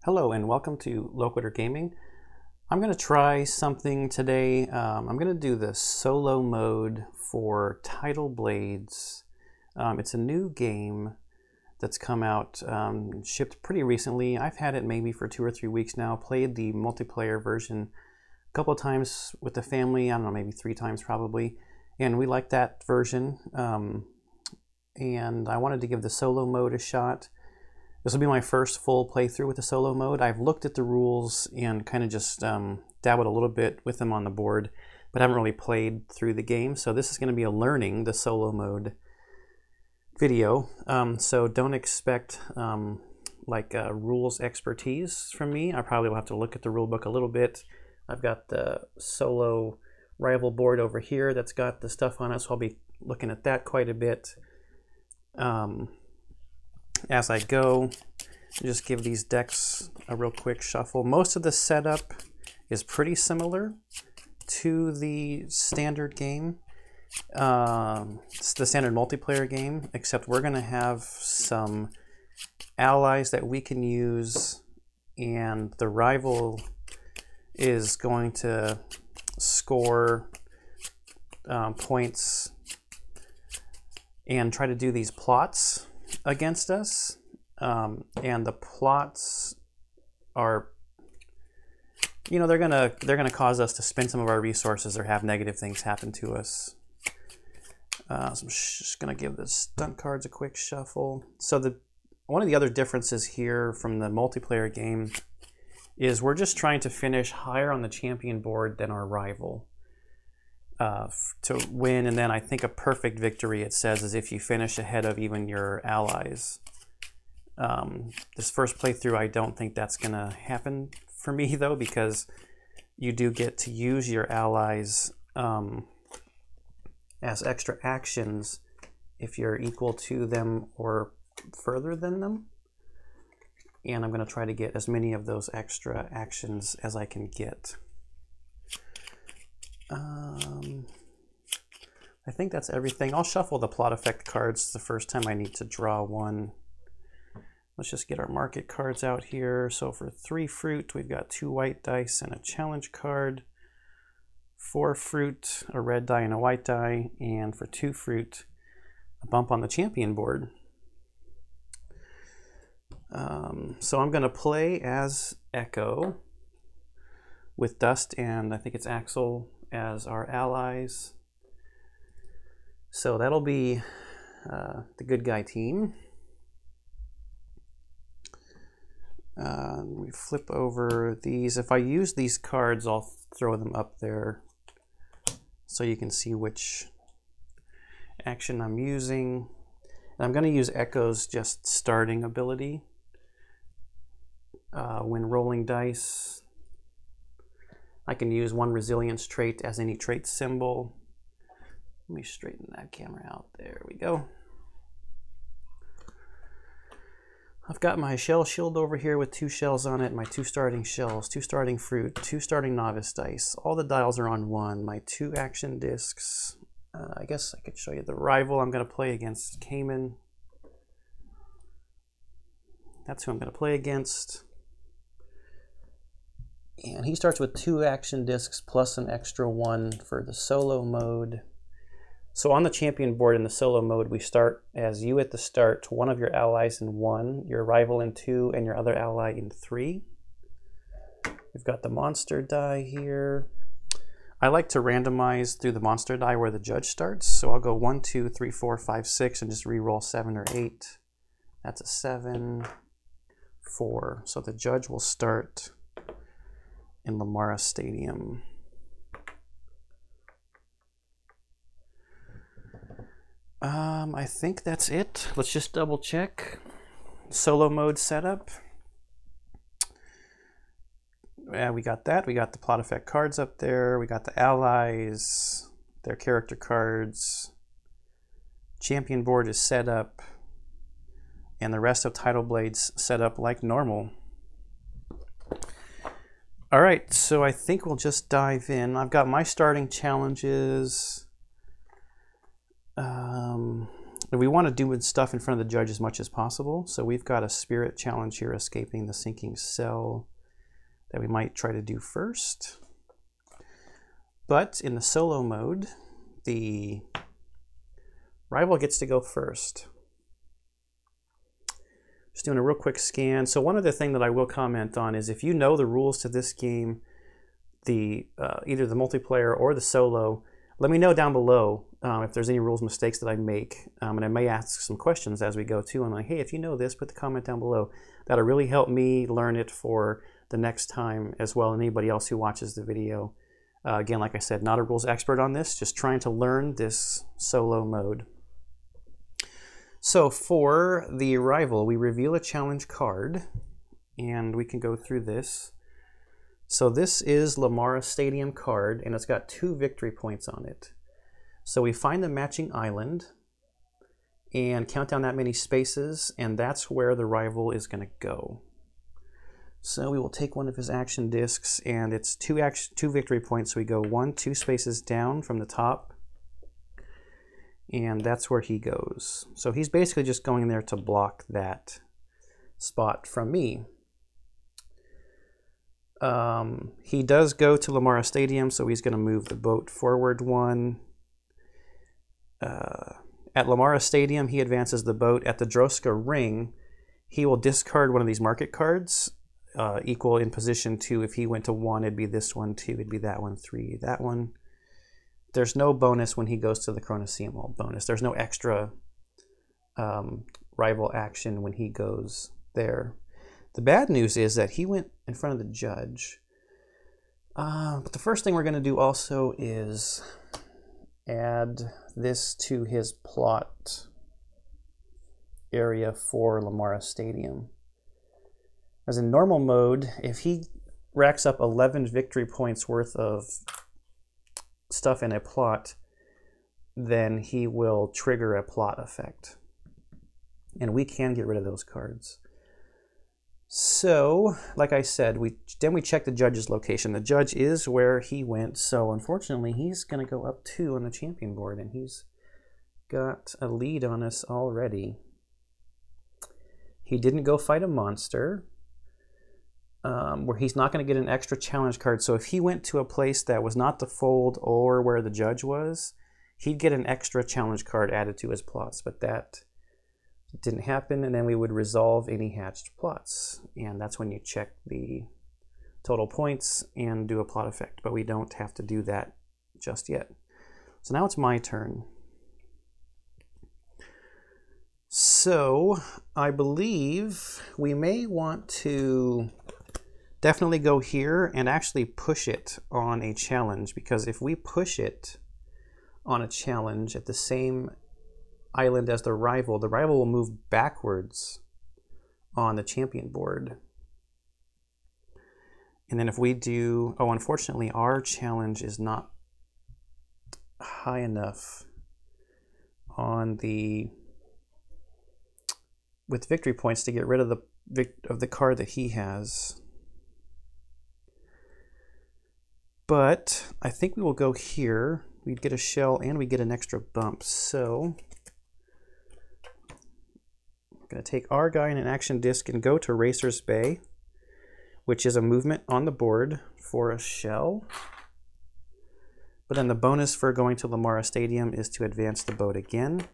Hello and welcome to Loquitur Gaming. I'm going to try something today. I'm going to do the solo mode for Tidal Blades. It's a new game that's come out, shipped pretty recently. I've had it maybe for 2 or 3 weeks now. Played the multiplayer version a couple of times with the family. I don't know, maybe 3 times probably. And we like that version. And I wanted to give the solo mode a shot. This will be my first full playthrough with the solo mode. I've looked at the rules and kind of just dabbled a little bit with them on the board, but haven't really played through the game. So this is going to be a learning the solo mode video. So don't expect rules expertise from me. I probably will have to look at the rule book a little bit. I've got the solo rival board over here that's got the stuff on it, so I'll be looking at that quite a bit. As I go, just give these decks a real quick shuffle. Most of the setup is pretty similar to the standard game. It's the standard multiplayer game, except we're going to have some allies that we can use, and the rival is going to score points and try to do these plots against us, and the plots are, they're gonna cause us to spend some of our resources or have negative things happen to us. So I'm just gonna give the stunt cards a quick shuffle. So one of the other differences here from the multiplayer game is we're just trying to finish higher on the champion board than our rival to win, and then I think a perfect victory, it says, is if you finish ahead of even your allies. This first playthrough, I don't think that's gonna happen for me though, because you do get to use your allies as extra actions if you're equal to them or further than them, and I'm gonna try to get as many of those extra actions as I can get. I think that's everything. I'll shuffle the plot effect cards the first time I need to draw one. Let's just get our market cards out here. So for 3 fruit, we've got 2 white dice and a challenge card. 4 fruit, a red die and a white die. And for 2 fruit, a bump on the champion board. So I'm going to play as Echo with Dust and I think it's Axel as our allies. So that'll be the good guy team. We flip over these. If I use these cards, I'll throw them up there so you can see which action I'm using. And I'm going to use Echo's just starting ability. When rolling dice, I can use 1 resilience trait as any trait symbol. Let me straighten that camera out. There we go. I've got my shell shield over here with 2 shells on it, my 2 starting shells, 2 starting fruit, 2 starting novice dice. All the dials are on 1. My 2 action discs. I guess I could show you the rival. I'm going to play against Cayman. That's who I'm going to play against. And he starts with 2 action discs plus an extra 1 for the solo mode. So on the champion board in the solo mode, we start as you at the start, 1 of your allies in 1, your rival in 2, and your other ally in 3. We've got the monster die here. I like to randomize through the monster die where the judge starts. So I'll go 1, 2, 3, 4, 5, 6 and just re-roll 7 or 8. That's a 7, 4. So the judge will start in Lamara Stadium. I think that's it. Let's just double check. Solo mode setup. Yeah, we got that. We got the plot effect cards up there. We got the allies, their character cards. Champion board is set up. And the rest of Tidal Blades set up like normal. All right, so I think we'll just dive in. I've got my starting challenges. we want to do stuff in front of the judge as much as possible. So we've got a spirit challenge here, escaping the sinking cell, that we might try to do first. But in the solo mode, the rival gets to go first. Just doing a real quick scan. So one other thing that I will comment on is if you know the rules to this game, either the multiplayer or the solo, let me know down below if there's any rules mistakes that I make. And I may ask some questions as we go too. I'm like, hey, if you know this, put the comment down below. That'll really help me learn it for the next time as well, and anybody else who watches the video. Again, like I said, not a rules expert on this, just trying to learn this solo mode. So for the rival, we reveal a challenge card, and we can go through this. So this is Lamara Stadium card, and it's got 2 victory points on it. So we find the matching island and count down that many spaces, and that's where the rival is going to go. So we will take one of his action discs, and it's 2 victory points. So we go 1, 2 spaces down from the top, and that's where he goes. So he's basically just going there to block that spot from me. He does go to Lamara Stadium, so he's going to move the boat forward 1. At Lamara Stadium, he advances the boat. At the Droska Ring, he will discard one of these market cards, equal in position to, if he went to 1, it'd be this one, 2, it'd be that one, 3, that one. There's no bonus when he goes to the Chronoseum. Well, bonus. There's no extra rival action when he goes there. The bad news is that he went in front of the judge. But the first thing we're going to do also is add this to his plot area for Lamara Stadium. As in normal mode, if he racks up 11 victory points worth of stuff in a plot, then he will trigger a plot effect. And we can get rid of those cards. So, like I said, then we check the judge's location. The judge is where he went, so unfortunately he's going to go up 2 on the champion board, and he's got a lead on us already. He didn't go fight a monster, where he's not going to get an extra challenge card. So if he went to a place that was not the fold or where the judge was, he'd get an extra challenge card added to his plots, but that didn't happen, and then we would resolve any hatched plots, and that's when you check the total points and do a plot effect, but we don't have to do that just yet. So now it's my turn. So I believe we may want to definitely go here and actually push it on a challenge, because if we push it on a challenge at the same island as the rival will move backwards on the champion board. And then if we do, oh, unfortunately our challenge is not high enough on with victory points to get rid of the card that he has. But I think we will go here. We'd get a shell and we get an extra bump. So going to take our guy in an action disc and go to Racer's Bay, which is a movement on the board for a shell. But then the bonus for going to Lamara Stadium is to advance the boat again,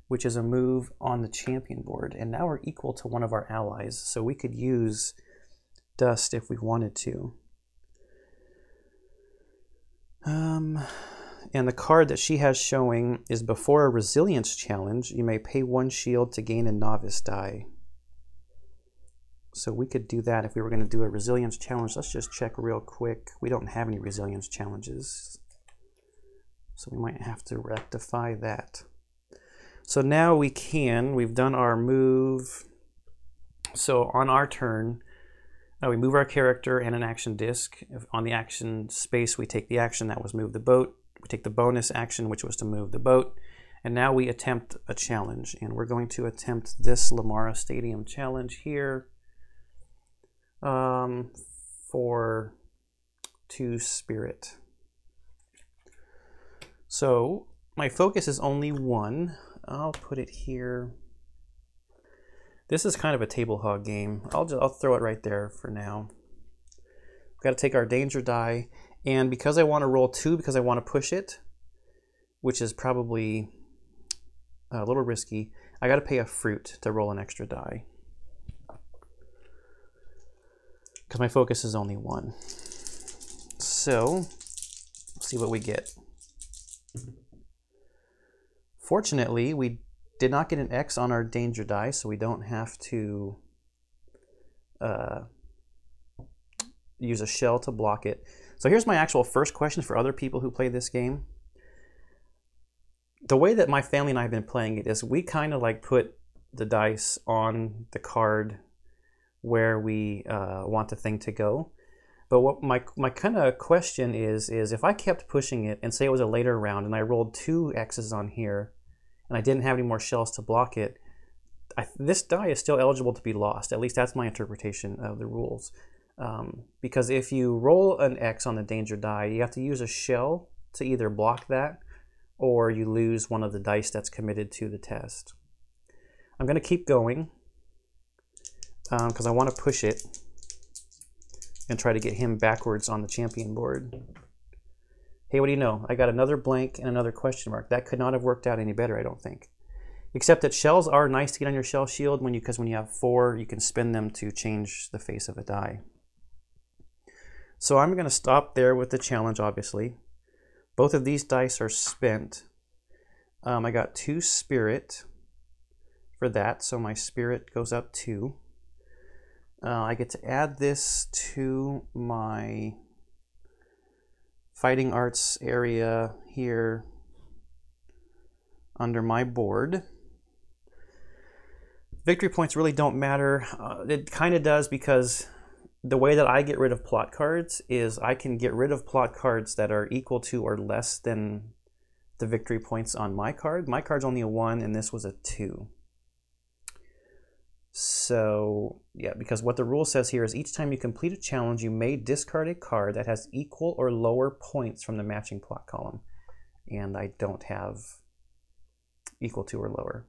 which is a move on the champion board. And now we're equal to one of our allies, so we could use Dust if we wanted to. And the card that she has showing is before a resilience challenge, you may pay 1 shield to gain a novice die. So we could do that if we were going to do a resilience challenge. Let's just check real quick. We don't have any resilience challenges, so we might have to rectify that. So now we've done our move. So on our turn, we move our character and an action disc. On the action space, we take the action that was move the boat. We take the bonus action, which was to move the boat. And now we attempt a challenge. And we're going to attempt this Lamara Stadium challenge here for 2 spirit. So my focus is only 1. I'll put it here. This is kind of a table hog game. I'll throw it right there for now. We've got to take our danger die, and because I want to roll 2, because I want to push it, which is probably a little risky, I got to pay a fruit to roll an extra die. Because my focus is only 1. So, let's see what we get. Fortunately, we did not get an X on our danger die, so we don't have to use a shell to block it. So here's my actual first question for other people who play this game. The way that my family and I have been playing it is we kind of like put the dice on the card where we want the thing to go. But what my kind of question is if I kept pushing it and say it was a later round and I rolled 2 X's on here and I didn't have any more shells to block it, this die is still eligible to be lost. At least that's my interpretation of the rules. Because if you roll an X on the danger die, you have to use a shell to either block that or you lose one of the dice that's committed to the test. I'm going to keep going because I want to push it and try to get him backwards on the champion board. Hey, what do you know? I got another blank and another question mark. That could not have worked out any better, I don't think. Except that shells are nice to get on your shell shield because when you have 4, you can spin them to change the face of a die. So I'm going to stop there with the challenge, obviously. Both of these dice are spent. I got 2 spirit for that, so my spirit goes up 2. I get to add this to my fighting arts area here under my board. Victory points really don't matter. It kind of does because the way that I get rid of plot cards is I can get rid of plot cards that are equal to or less than the victory points on my card. My card's only a 1 and this was a 2. So yeah, because what the rule says here is each time you complete a challenge, you may discard a card that has equal or lower points from the matching plot column. And I don't have equal to or lower.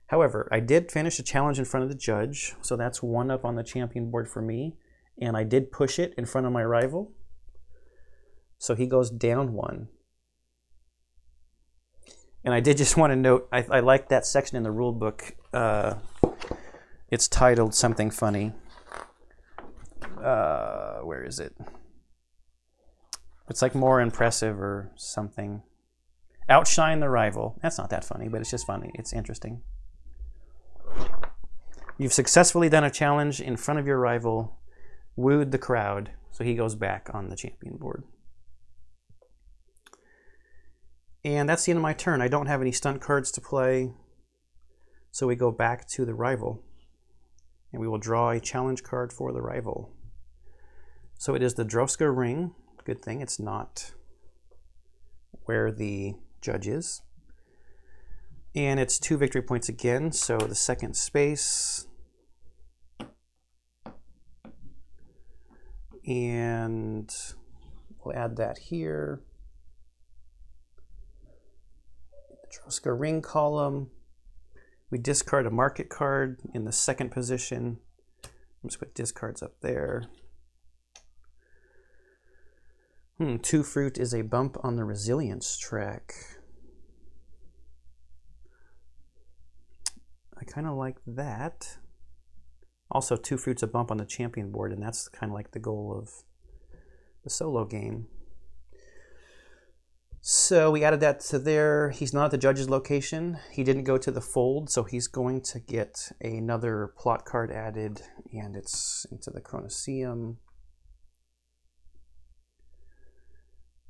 However, I did finish a challenge in front of the judge, so that's 1 up on the champion board for me. And I did push it in front of my rival. So he goes down 1. And I did just want to note, I like that section in the rule book. It's titled something funny. Where is it? It's like more impressive or something. Outshine the rival. That's not that funny, but it's just funny. It's interesting. You've successfully done a challenge in front of your rival, wooed the crowd, so he goes back on the champion board. And that's the end of my turn. I don't have any stunt cards to play, so we go back to the rival. And we will draw a challenge card for the rival. So it is the Droska ring. Good thing it's not where the judge is. And it's 2 victory points again, so the second space. And we'll add that here. The Droska ring column. We discard a market card in the second position. I'm just put discards up there. 2 fruit is a bump on the resilience track. I kind of like that. Also, 2 fruits a bump on the champion board, and that's kind of like the goal of the solo game. So we added that to there. He's not at the judge's location. He didn't go to the fold, so he's going to get another plot card added, and it's into the Chronoseum.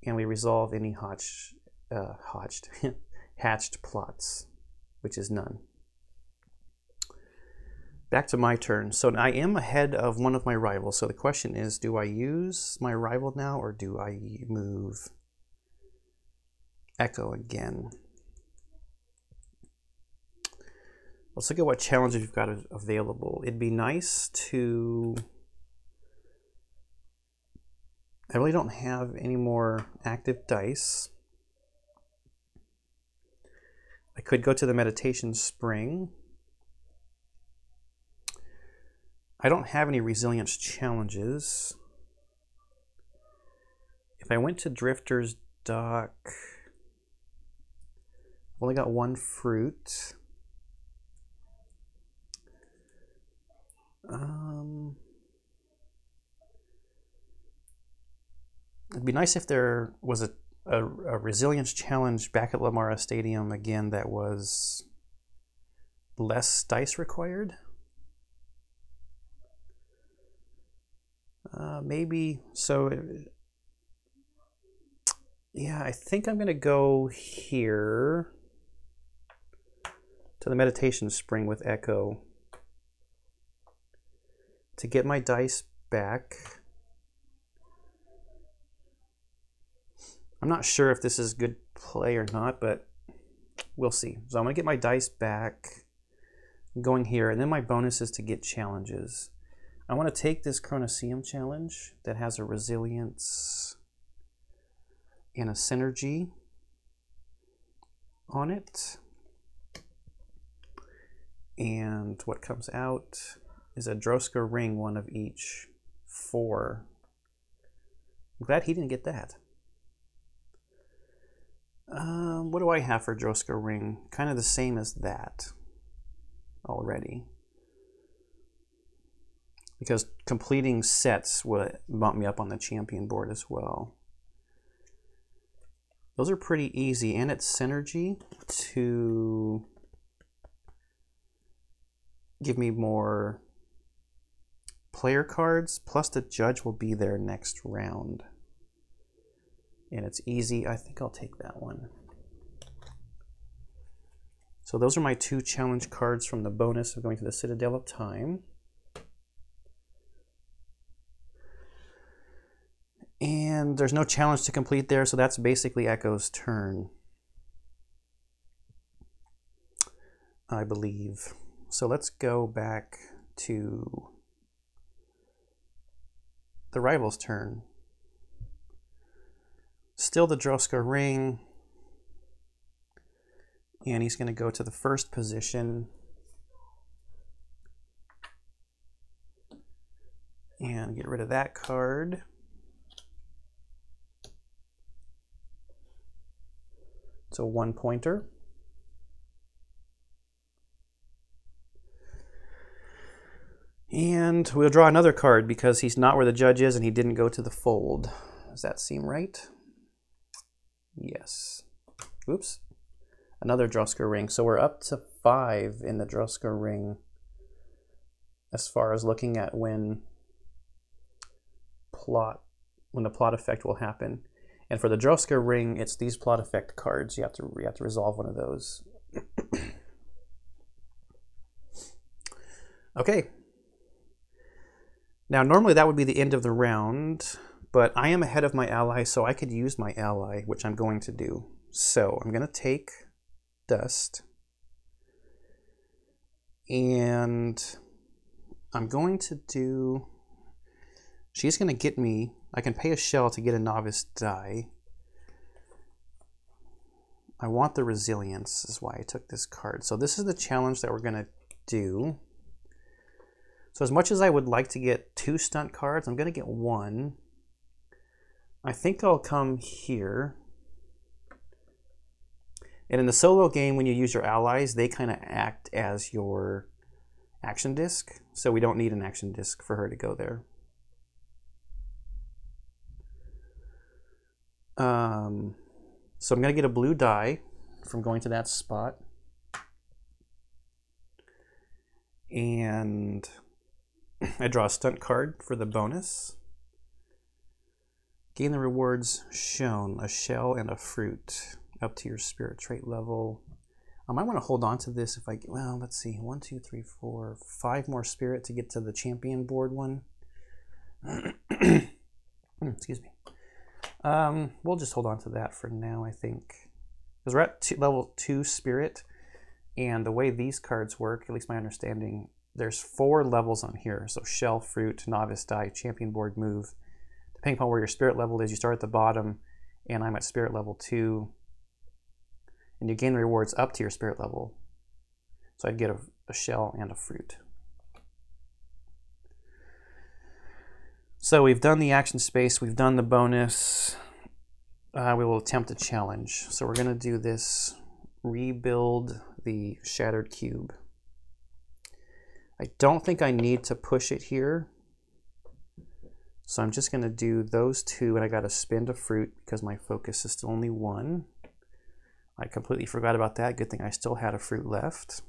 And we resolve any hatched plots, which is none. Back to my turn. So I am ahead of one of my rivals. So the question is, do I use my rival now, or do I move Echo again? Let's look at what challenges we've got available. It'd be nice to... I really don't have any more active dice. I could go to the meditation spring. I don't have any resilience challenges. If I went to Drifter's Dock, I've only got one fruit. It'd be nice if there was a resilience challenge back at Lamara Stadium again that was less dice required. Maybe, so yeah, I think I'm gonna go here to the meditation spring with Echo to get my dice back. I'm not sure if this is good play or not, but we'll see. So I'm gonna get my dice back, going here, and then my bonus is to get challenges. I want to take this Chronoseum challenge that has a resilience and a synergy on it. And what comes out is a Droska ring, one of each, 4. I'm glad he didn't get that. What do I have for Droska ring? Kind of the same as that already. Because completing sets will bump me up on the champion board as well. Those are pretty easy, and it's synergy to give me more player cards, plus the judge will be there next round. And it's easy. I think I'll take that one. So those are my 2 challenge cards from the bonus of going to the Citadel of Time. And there's no challenge to complete there, so that's basically Echo's turn, I believe. So let's go back to the rival's turn. Still the Droska ring, and he's going to go to the first position and get rid of that card. So 1 pointer. And we'll draw another card because he's not where the judge is and he didn't go to the fold. Does that seem right? Yes. Oops. Another Droska ring. So we're up to 5 in the Droska ring as far as looking at when the plot effect will happen. And for the Droska ring, it's these plot effect cards. You have to resolve one of those. Okay. Now, normally that would be the end of the round, but I am ahead of my ally, so I could use my ally, which I'm going to do. So I'm going to take Dust, and I'm going to do... She's going to get me... I can pay a shell to get a novice die. I want the resilience, is why I took this card. So this is the challenge that we're going to do. So as much as I would like to get 2 stunt cards, I'm going to get 1. I think I'll come here. And in the solo game, when you use your allies, they kind of act as your action disc. So we don't need an action disc for her to go there. So I'm going to get a blue die from going to that spot. And I draw a stunt card for the bonus. Gain the rewards shown, a shell and a fruit, up to your spirit trait level. I might want to hold on to this if I get, well, let's see, 1, 2, 3, 4, 5 more spirit to get to the champion board one. Excuse me. We'll just hold on to that for now, I think. Because we're at level 2 spirit, and the way these cards work, at least my understanding, there's 4 levels on here. So shell, fruit, novice die, champion board, move. Depending upon where your spirit level is, you start at the bottom, and I'm at spirit level 2. and you gain rewards up to your spirit level. So I'd get a shell and a fruit. So we've done the action space, we've done the bonus. We will attempt a challenge. So we're going to do this, rebuild the shattered cube. I don't think I need to push it here. So I'm just going to do those two, and I got to spend a fruit because my focus is still only one. I completely forgot about that. Good thing I still had a fruit left.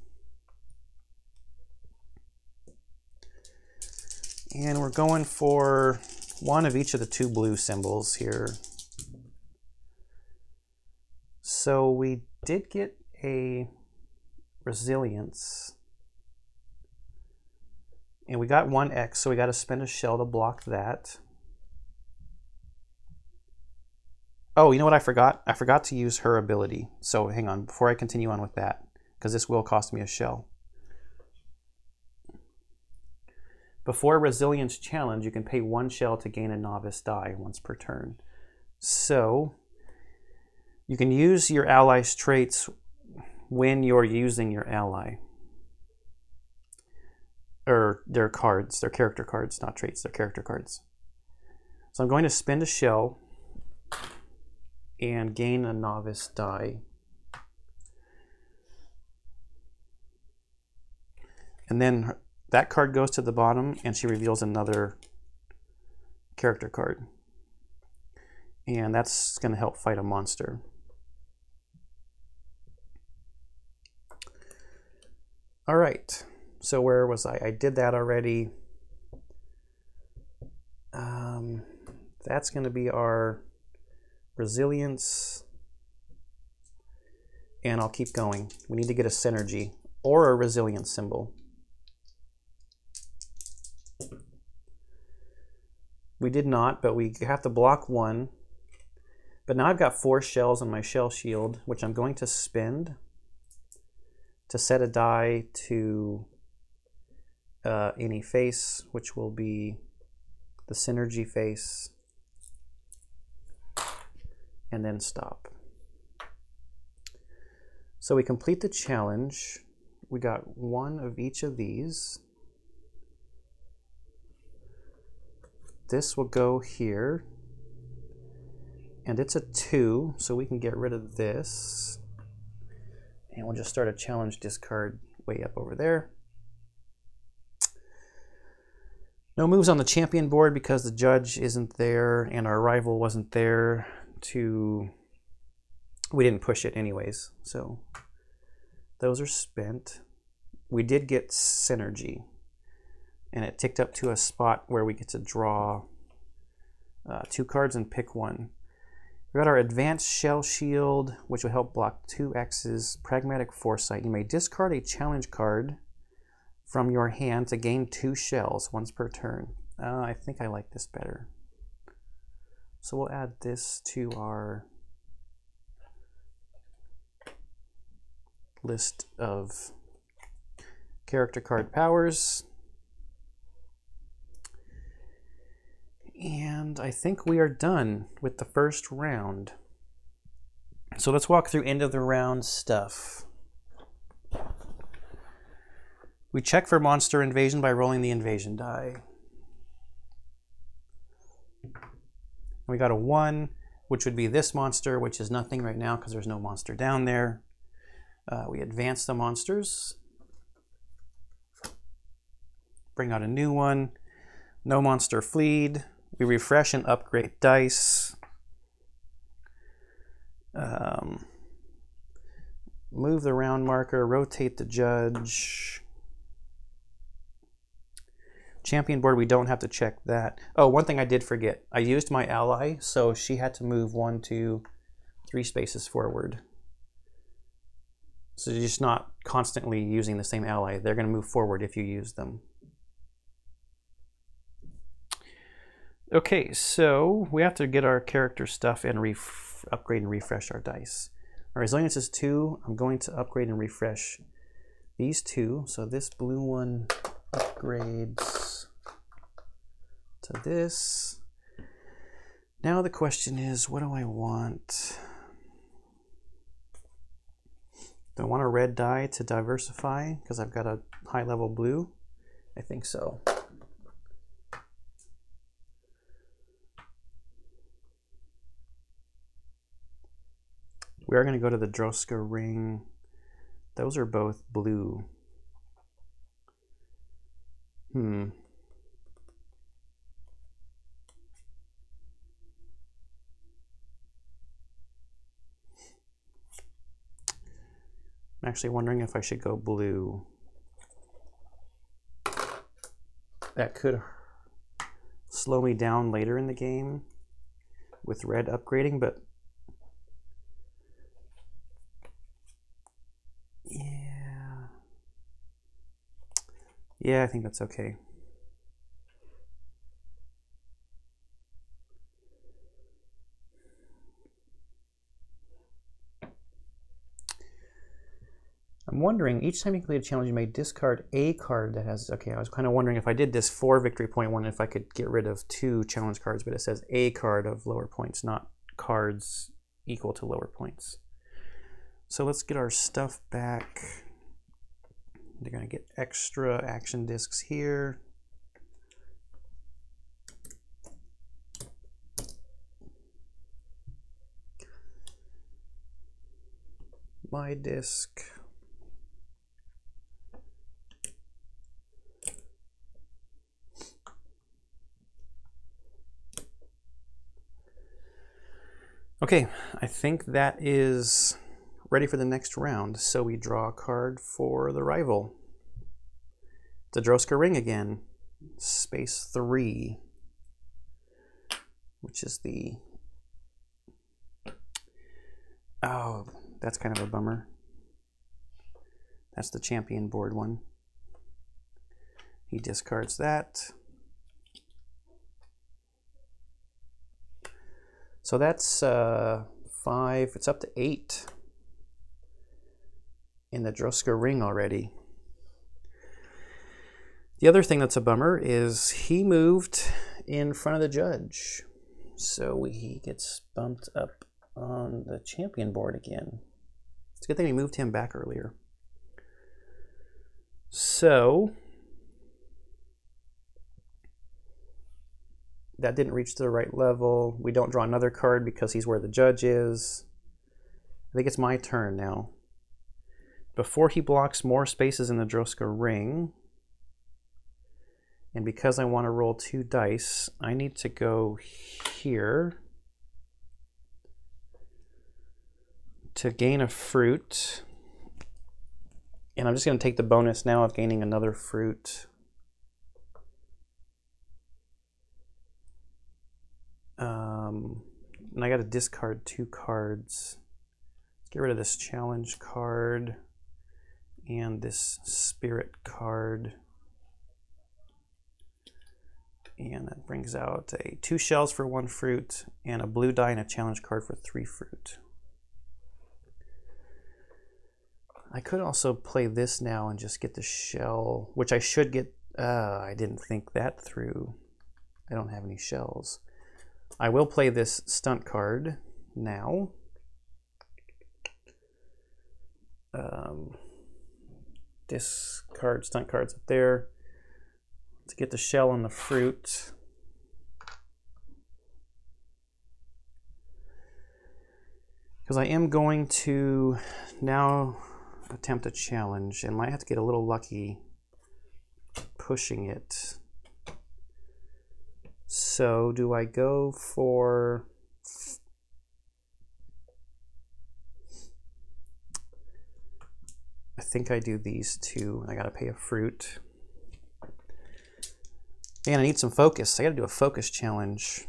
And we're going for one of each of the two blue symbols here. So we did get a resilience. And we got 1x, so we got to spend a shell to block that. Oh, you know what I forgot? I forgot to use her ability. So hang on, before I continue on with that, because this will cost me a shell. Before Resilience Challenge, you can pay 1 shell to gain a novice die once per turn. So you can use your ally's traits when you're using your ally. Or their cards, their character cards, not traits, they're character cards. So I'm going to spend a shell and gain a novice die. And then that card goes to the bottom and she reveals another character card. And that's going to help fight a monster. All right. So where was I? I did that already. That's going to be our resilience. And I'll keep going. We need to get a synergy or a resilience symbol. We did not, but we have to block 1. But now I've got 4 shells on my shell shield, which I'm going to spend to set a die to any face, which will be the synergy face, and then stop. So we complete the challenge. We got 1 of each of these. This will go here, and it's a 2, so we can get rid of this. And we'll just start a challenge discard way up over there. No moves on the champion board because the judge isn't there and our rival wasn't there to... We didn't push it anyways, so those are spent. We did get synergy, and it ticked up to a spot where we get to draw 2 cards and pick 1. We got our Advanced Shell Shield, which will help block 2 X's. Pragmatic Foresight. You may discard a challenge card from your hand to gain 2 shells once per turn. I think I like this better. So we'll add this to our list of character card powers. And I think we are done with the first round. So let's walk through end of the round stuff. We check for monster invasion by rolling the invasion die. We got a 1, which would be this monster, which is nothing right now because there's no monster down there. We advance the monsters. Bring out a new one. No monster fleed. We refresh and upgrade dice. Move the round marker, rotate the judge. Champion board, we don't have to check that. Oh, one thing I did forget. I used my ally, so she had to move 1, 2, 3 spaces forward. So you're just not constantly using the same ally. They're going to move forward if you use them. Okay, so we have to get our character stuff and upgrade and refresh our dice. Our resilience is 2. I'm going to upgrade and refresh these 2. So this blue one upgrades to this. Now the question is, what do I want? Do I want a red die to diversify because I've got a high level blue? I think so. We are going to go to the Droska ring. Those are both blue. I'm actually wondering if I should go blue. That could slow me down later in the game with red upgrading, but yeah, I think that's okay. I'm wondering, each time you complete a challenge, you may discard a card that has, okay, I was kind of wondering if I did this for victory point 1, if I could get rid of 2 challenge cards, but it says a card of lower points, not cards equal to lower points. So let's get our stuff back. They're going to get extra action discs here. My disc. Okay, I think that is ready for the next round. So we draw a card for the rival. The Droska ring again, space 3, which is the, oh, that's kind of a bummer. That's the champion board one. He discards that. So that's 5, it's up to 8 in the Droska ring already. The other thing that's a bummer is he moved in front of the judge. So he gets bumped up on the champion board again. It's a good thing we moved him back earlier. So that didn't reach the right level. We don't draw another card because he's where the judge is. I think it's my turn now. Before he blocks more spaces in the Droska ring, and because I want to roll 2 dice, I need to go here to gain a fruit. And I'm just going to take the bonus now of gaining another fruit. And I got to discard 2 cards. Let's get rid of this challenge card and this spirit card. And that brings out 2 shells for 1 fruit and a blue die and a challenge card for 3 fruit. I could also play this now and just get the shell, which I should get. I didn't think that through. I don't have any shells. I will play this stunt card now. Discard stunt cards up there to get the shell on the fruit. Because I am going to now attempt a challenge and might have to get a little lucky pushing it. So do I go for, I think I do these 2. I gotta pay a fruit. And I need some focus. I gotta do a focus challenge,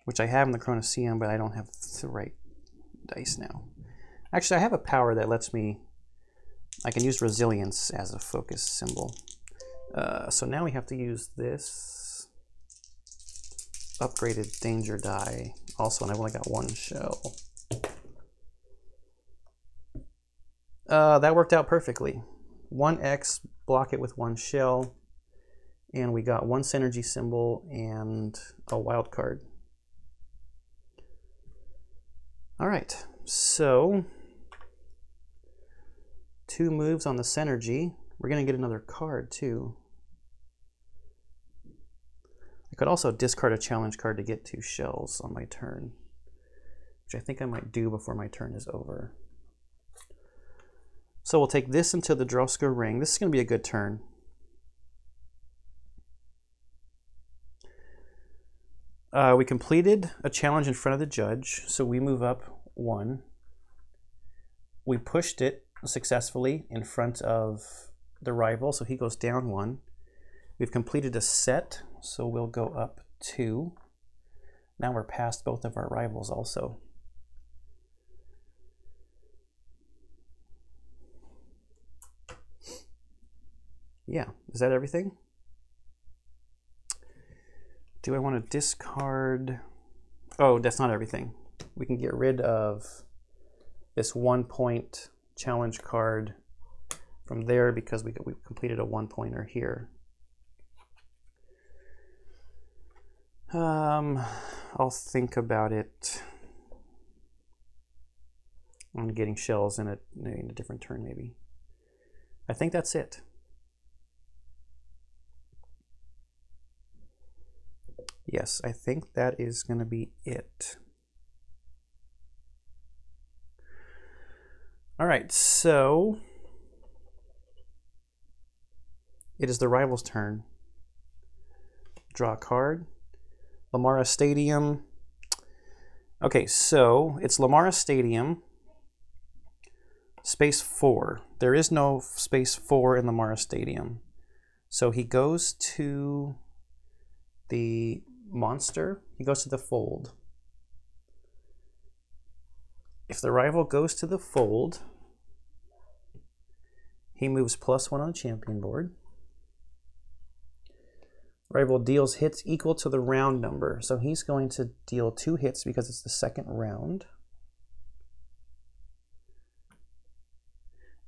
which I have in the Chronoseum, but I don't have the right dice now. Actually, I have a power that lets me, I can use resilience as a focus symbol. So now we have to use this upgraded danger die also, and I've only got 1 shell. That worked out perfectly. 1x, block it with 1 shell, and we got 1 synergy symbol and a wild card. All right, so 2 moves on the Synergy. We're going to get another card too. I could also discard a challenge card to get 2 shells on my turn, which I think I might do before my turn is over. So we'll take this into the Droska Ring. This is going to be a good turn. We completed a challenge in front of the judge, so we move up 1. We pushed it successfully in front of the rival, so he goes down 1. We've completed a set, so we'll go up 2. Now we're past both of our rivals also. Yeah, is that everything? Do I want to discard? Oh, that's not everything. We can get rid of this 1-point challenge card from there because we completed a 1-pointer here. I'll think about it on getting shells in a different turn maybe. I think that's it. Yes, I think that is going to be it. All right, so it is the rival's turn. Draw a card. Lamara Stadium. Okay, so it's Lamara Stadium, space 4. There is no space 4 in Lamara Stadium. So he goes to the monster, he goes to the fold. If the rival goes to the fold, he moves +1 on the champion board. Rival deals hits equal to the round number, so he's going to deal 2 hits because it's the second round.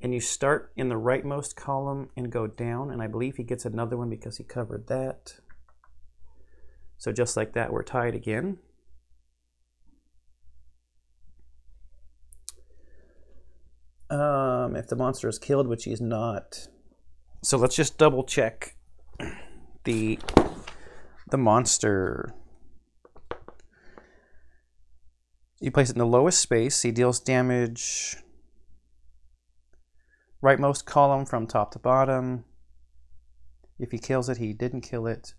And you start in the rightmost column and go down, and I believe he gets another one because he covered that. So just like that, we're tied again. If the monster is killed, which he's not. So let's just double check the monster. You place it in the lowest space. He deals damage rightmost column from top to bottom. If he kills it, he didn't kill it.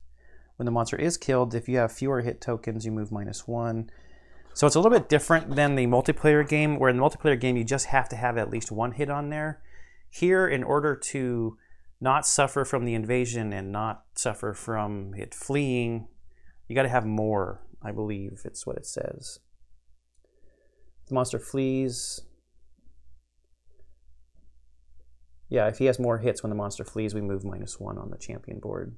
When the monster is killed, if you have fewer hit tokens, you move -1. So it's a little bit different than the multiplayer game, where in the multiplayer game, you just have to have at least 1 hit on there. Here, in order to not suffer from the invasion and not suffer from it fleeing, you got to have more, I believe it's what it says. The monster flees. Yeah, if he has more hits when the monster flees, we move -1 on the champion board.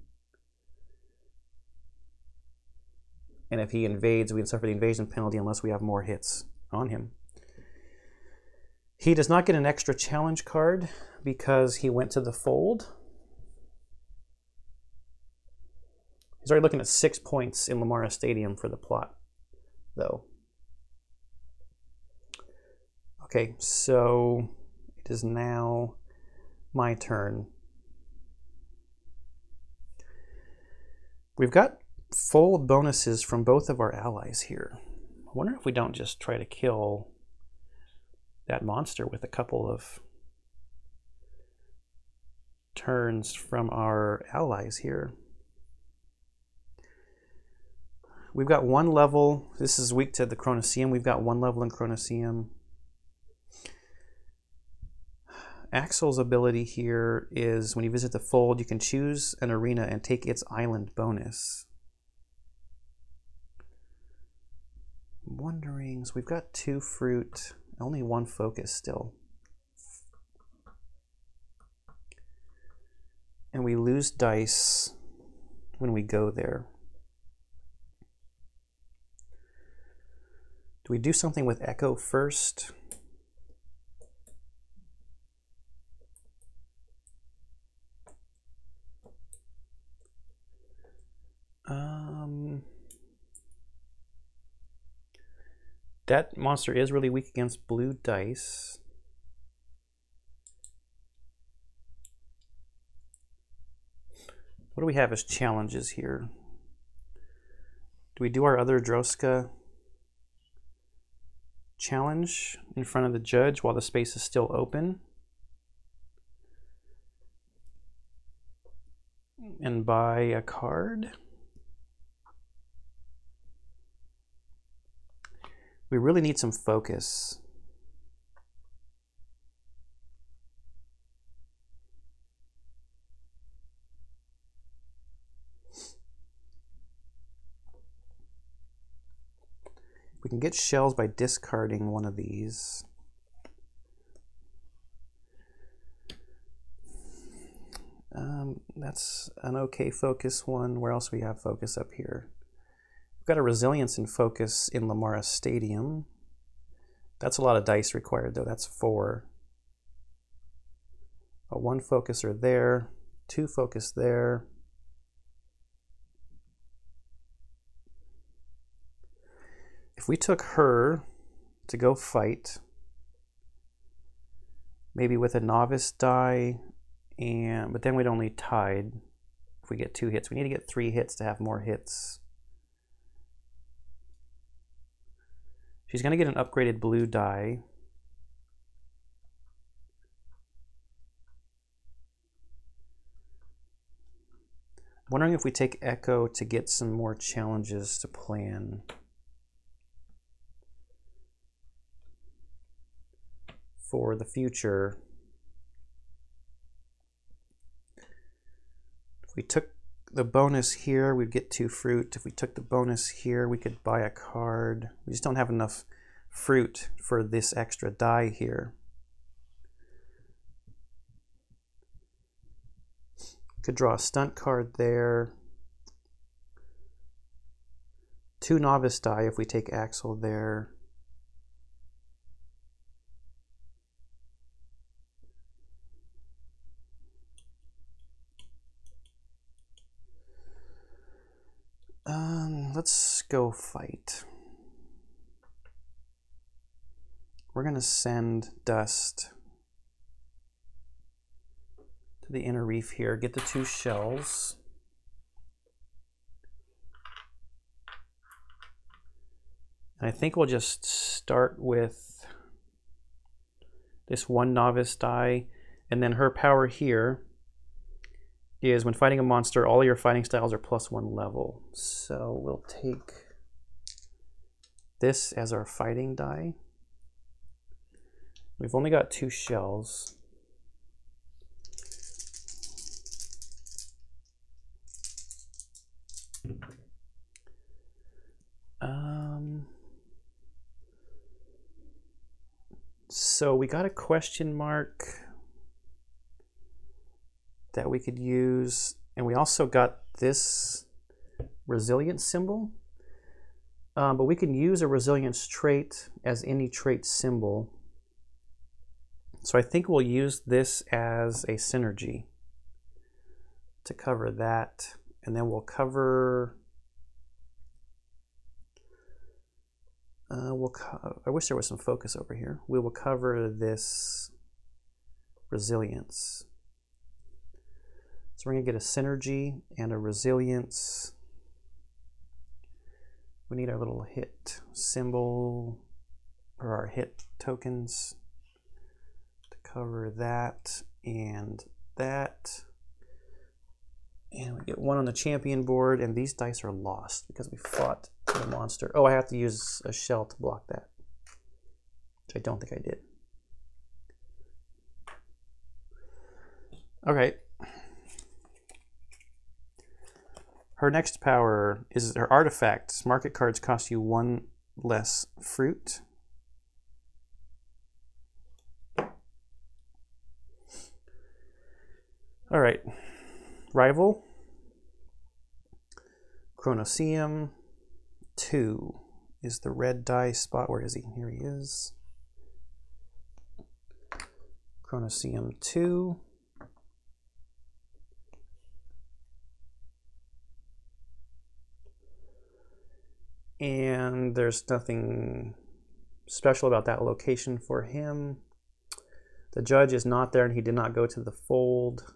And if he invades, we can suffer the invasion penalty unless we have more hits on him. He does not get an extra challenge card because he went to the fold. He's already looking at 6 points in Lamara Stadium for the plot, though. Okay, so it is now my turn. We've got fold bonuses from both of our allies here. I wonder if we don't just try to kill that monster with a couple of turns from our allies here. We've got 1 level. This is weak to the Chronoseum. We've got 1 level in Chronoseum. Axel's ability here is when you visit the fold, you can choose an arena and take its island bonus. I'm wondering, so we've got 2 fruit, only 1 focus still. And we lose dice when we go there. Do we do something with Echo first? That monster is really weak against blue dice. What do we have as challenges here? Do we do our other Droska challenge in front of the judge while the space is still open? And buy a card? We really need some focus. We can get shells by discarding one of these. That's an okay focus one. Where else we have focus up here? We've got a resilience and focus in Lamara Stadium. That's a lot of dice required though. That's 4. A 1 focuser there, 2 focus there. If we took her to go fight, maybe with a novice die, but then we'd only tide if we get 2 hits. We need to get 3 hits to have more hits. She's going to get an upgraded blue die. I'm wondering if we take Echo to get some more challenges to plan. For the future. If we took the bonus here, we'd get 2 fruit. If we took the bonus here, we could buy a card. We just don't have enough fruit for this extra die here. Could draw a stunt card there. 2 novice die if we take Axel there. Let's go fight. We're going to send Dust to the inner reef here, get the 2 shells. And I think we'll just start with this 1 novice die, and then her power here is when fighting a monster, all your fighting styles are +1 level. So we'll take this as our fighting die. We've only got 2 shells. So we got a question mark that we could use, and we also got this resilience symbol, but we can use a resilience trait as any trait symbol. So I think we'll use this as a synergy to cover that, and then we'll cover I wish there was some focus over here. We will cover this resilience. So we're going to get a synergy and a resilience. We need our little hit symbol, or our hit tokens, to cover that and that. And we get 1 on the champion board, and these dice are lost because we fought the monster. Oh, I have to use a shell to block that, which I don't think I did. Okay. Her next power is her artifacts. Market cards cost you 1 less fruit. All right. Rival. Chronoseum 2 is the red die spot. Where is he? Here he is. Chronoseum 2. And there's nothing special about that location for him. The judge is not there, and he did not go to the fold.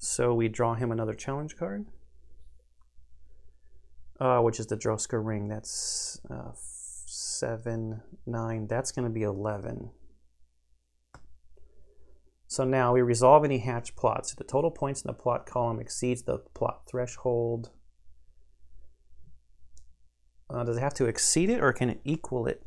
So we draw him another challenge card, which is the Droska Ring. That's 7, 9. That's going to be 11. So now we resolve any hatch plots. If the total points in the plot column exceeds the plot threshold, does it have to exceed it or can it equal it?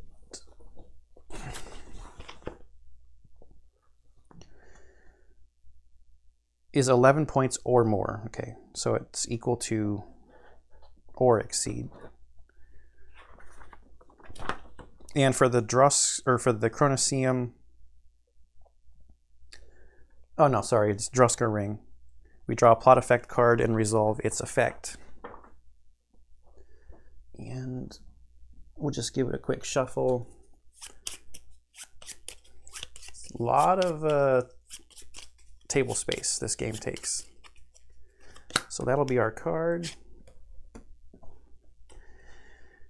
Is 11 points or more. Okay, so it's equal to or exceed. And for the for the Chronoseum, oh no, sorry, it's Droska Ring. We draw a plot effect card and resolve its effect. And we'll just give it a quick shuffle. A lot of table space this game takes. So that'll be our card.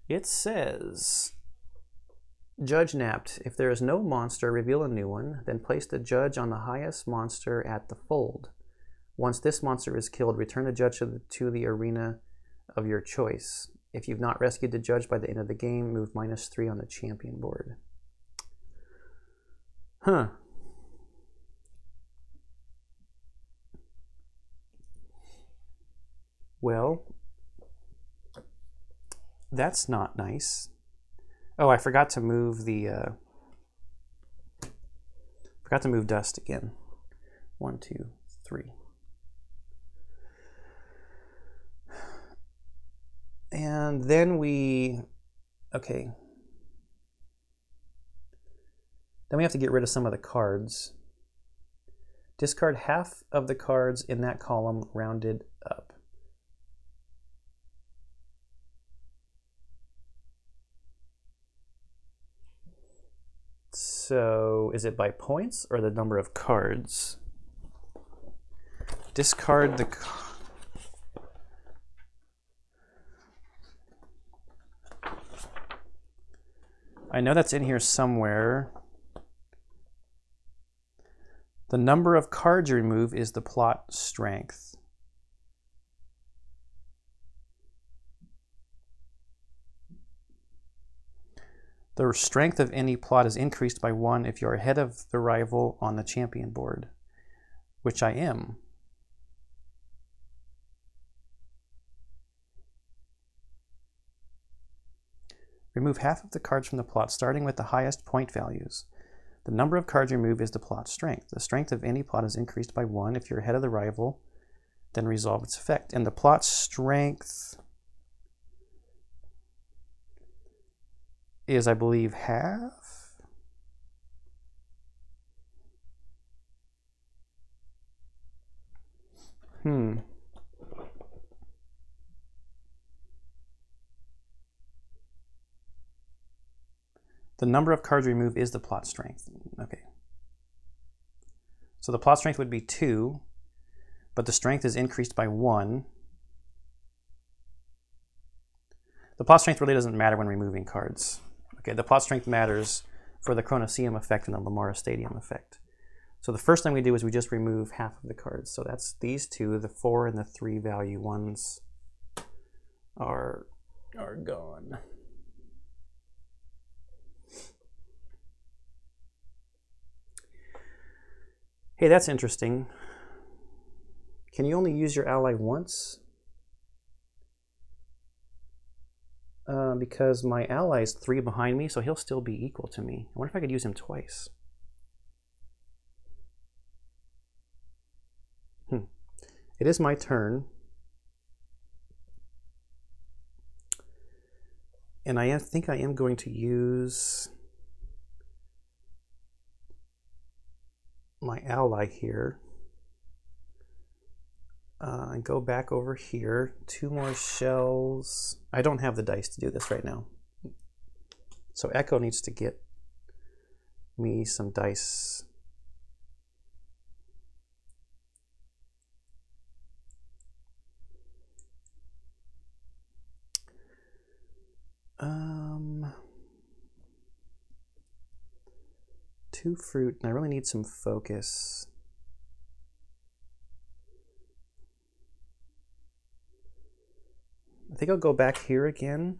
It says, Judge napped. If there is no monster, reveal a new one, then place the judge on the highest monster at the fold. Once this monster is killed, return the judge to the arena of your choice. If you've not rescued the judge by the end of the game, move -3 on the champion board. Huh. Well, that's not nice. Oh, I forgot to move the dust again. 1, 2, 3. And then okay. Then we have to get rid of some of the cards. Discard half of the cards in that column rounded up. So is it by points or the number of cards? Discard the... I know that's in here somewhere. The number of cards you remove is the plot strength. The strength of any plot is increased by 1 if you're ahead of the rival on the champion board, which I am. Remove half of the cards from the plot, starting with the highest point values. The number of cards removed is the plot strength. The strength of any plot is increased by 1 if you're ahead of the rival, then resolve its effect. And the plot strength is, I believe, half. The number of cards removed is the plot strength. Okay. So the plot strength would be 2, but the strength is increased by 1. The plot strength really doesn't matter when removing cards. Okay, the plot strength matters for the Chronoseum effect and the Lamara Stadium effect. So the first thing we do is we just remove half of the cards. So that's these two, the 4 and the 3 value ones are gone. Hey, that's interesting. Can you only use your ally once? Because my ally is 3 behind me, so he'll still be equal to me. I wonder if I could use him twice. It is my turn. And I think I am going to use my ally here and go back over here. 2 more shells. I don't have the dice to do this right now, so Echo needs to get me some dice. Two fruit, and I really need some focus. think I'll go back here again,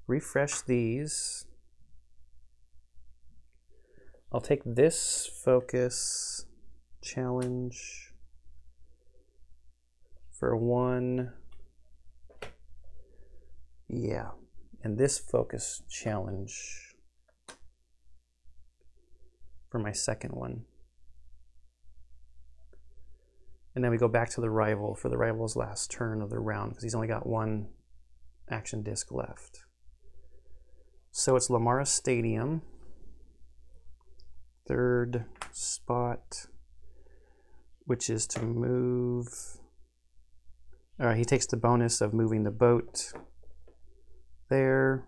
refresh these. I'll take this focus challenge for 1. Yeah, and this focus challenge for my second one. And then we go back to the rival for the rival's last turn of the round because he's only got 1 action disc left. So it's Lamara Stadium. 3rd spot, which is to move. All right, he takes the bonus of moving the boat there.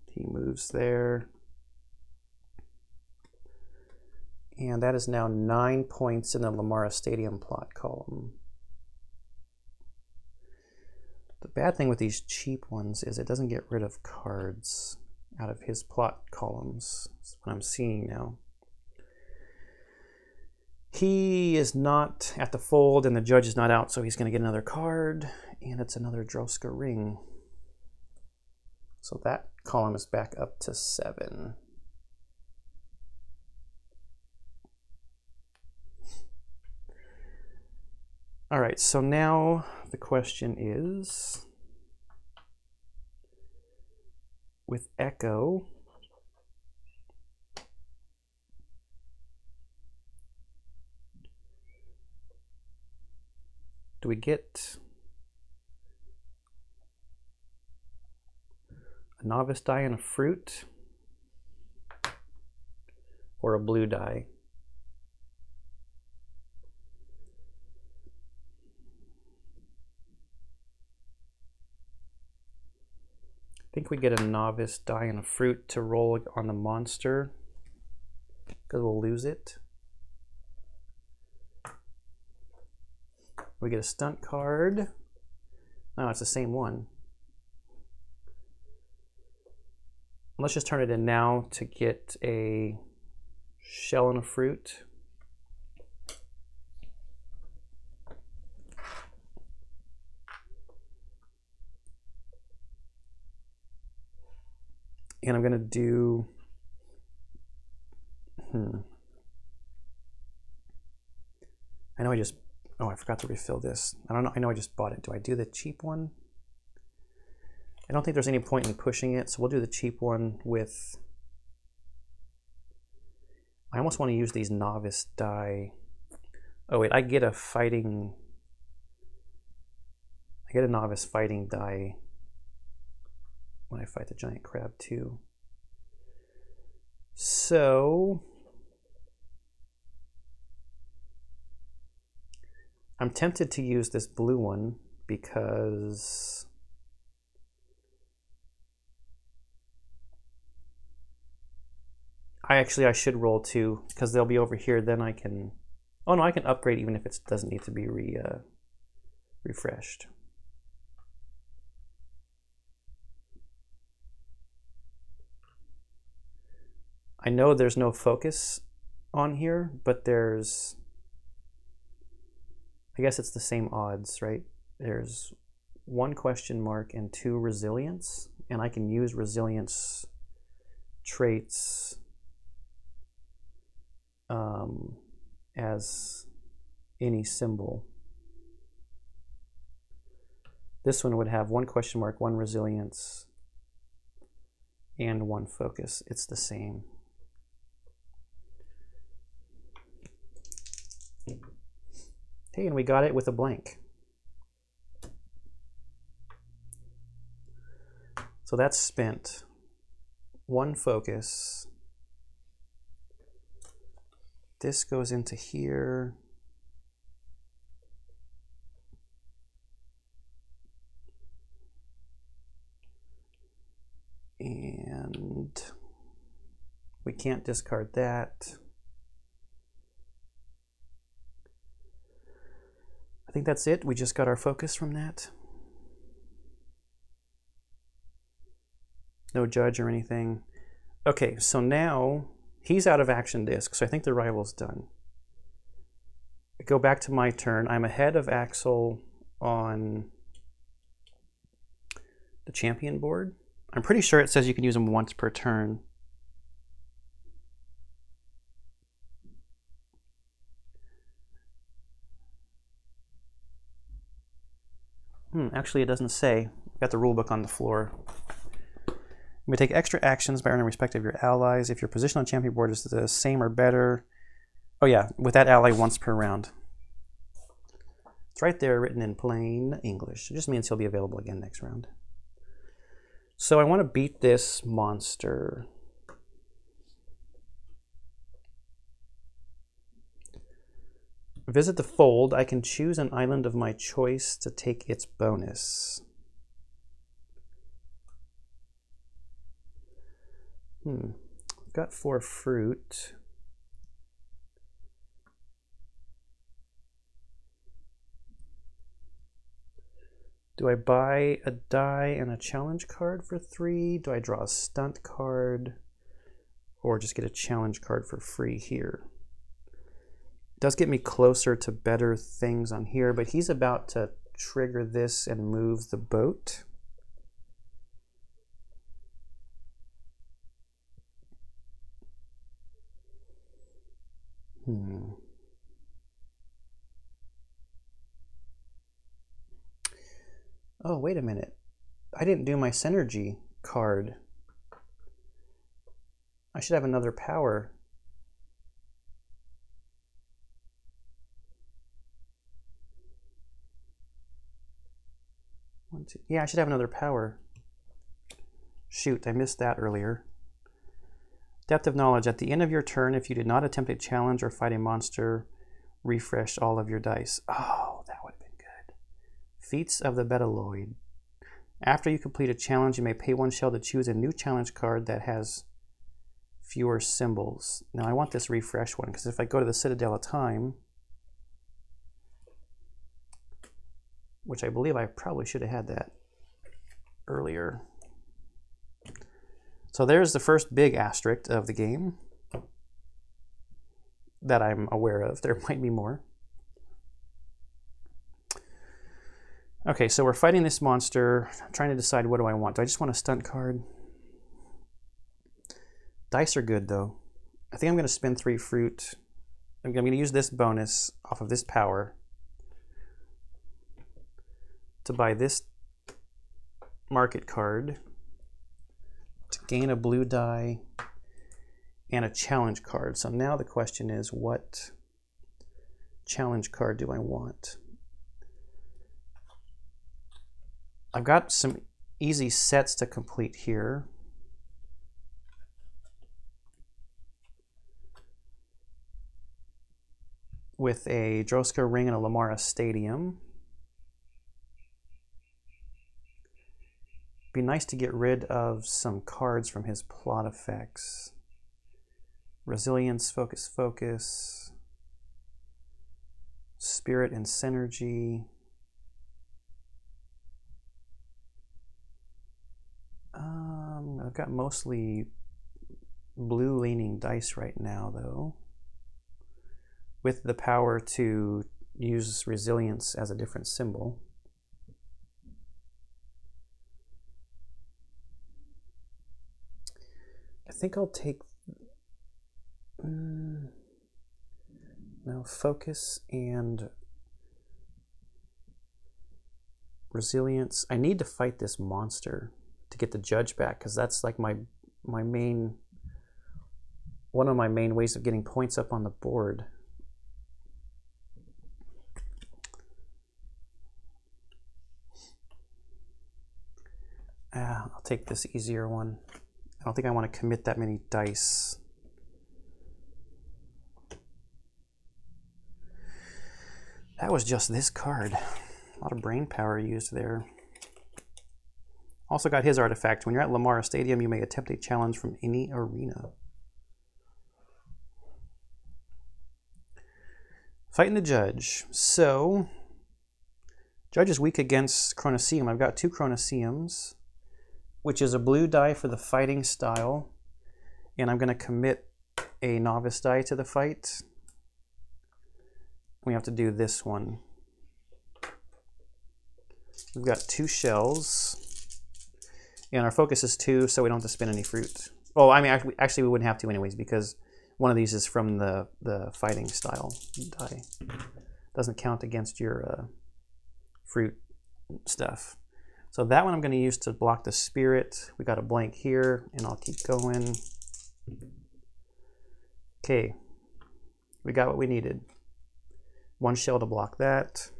He moves there. And that is now 9 points in the Lamara Stadium plot column. The bad thing with these cheap ones is it doesn't get rid of cards out of his plot columns. That's what I'm seeing now. He is not at the fold and the judge is not out, so he's going to get another card, and it's another Droska ring. So that column is back up to 7. All right, so now the question is, with Echo, do we get a novice die and a fruit, or a blue die? I think we get a novice die and a fruit to roll on the monster because we'll lose it. We get a stunt card. No, it's the same one. Let's just turn it in now to get a shell and a fruit. And I'm going to do, I know I just, oh, I forgot to refill this. I don't know, I know I just bought it. Do I do the cheap one? I don't think there's any point in pushing it, so we'll do the cheap one with, I almost want to use these novice die. Oh wait, I get a novice fighting die when I fight the giant crab too. So I'm tempted to use this blue one because I should roll 2 because they'll be over here. Then I can, oh no, I can upgrade even if it doesn't need to be refreshed. I know there's no focus on here, but there's, I guess it's the same odds, right? There's 1 question mark and 2 resilience, and I can use resilience traits as any symbol. This one would have 1 question mark, 1 resilience, and 1 focus. It's the same. Hey, and we got it with a blank. So that's spent. 1 focus. This goes into here. And we can't discard that. I think that's it. We just got our focus from that. No judge or anything. Okay, so now he's out of action disc, so I think the rival's done. go back to my turn. I'm ahead of Axel on the champion board. I'm pretty sure it says you can use them once per turn. Actually, it doesn't say. I've got the rule book on the floor. You may take extra actions by earning respect of your allies. If your position on champion board is the same or better. Oh yeah, with that ally once per round. It's right there written in plain English. It just means he'll be available again next round. So I want to beat this monster. Visit the fold. I can choose an island of my choice to take its bonus. I've got 4 fruit. Do I buy a die and a challenge card for 3? Do I draw a stunt card? Or just get a challenge card for free here? It does get me closer to better things on here, but he's about to trigger this and move the boat. Oh, wait a minute. I didn't do my Synergy card. I should have another power. Yeah, I should have another power. Shoot, I missed that earlier. Depth of Knowledge. At the end of your turn, if you did not attempt a challenge or fight a monster, refresh all of your dice. Oh, that would have been good. Feats of the Betaloid. After you complete a challenge, you may pay 1 shell to choose a new challenge card that has fewer symbols. Now I want this refresh one, because if I go to the Citadel of Time, which I believe I probably should have had that earlier. So there's the first big asterisk of the game that I'm aware of. There might be more. Okay, so we're fighting this monster. I'm trying to decide, what do I want? Do I just want a stunt card? Dice are good though. I think I'm going to spend 3 fruit. I'm going to use this bonus off of this power to buy this market card to gain a blue die and a challenge card. So now the question is, what challenge card do I want? I've got some easy sets to complete here. With a Droska Ring and a Lamara Stadium. Be nice to get rid of some cards from his plot effects. Resilience, Focus, Focus. Spirit and Synergy. I've got mostly blue leaning dice right now though, with the power to use resilience as a different symbol. I think I'll take no focus and resilience. I need to fight this monster to get the judge back, because that's like one of my main ways of getting points up on the board. I'll take this easier one. I don't think I want to commit that many dice. That was just this card. A lot of brain power used there. Also got his artifact. When you're at Lamara Stadium, you may attempt a challenge from any arena. Fighting the judge. So, judge is weak against Chronoseum. I've got 2 Chronoseums, which is a blue die for the fighting style. And I'm going to commit a novice die to the fight. we have to do this one. We've got 2 shells, and our focus is 2, so we don't have to spin any fruit. Oh, I mean, actually we wouldn't have to anyways, because one of these is from the fighting style die. Doesn't count against your fruit stuff. So that one I'm going to use to block the spirit. We got a blank here, and I'll keep going. Okay, we got what we needed. 1 shell to block that.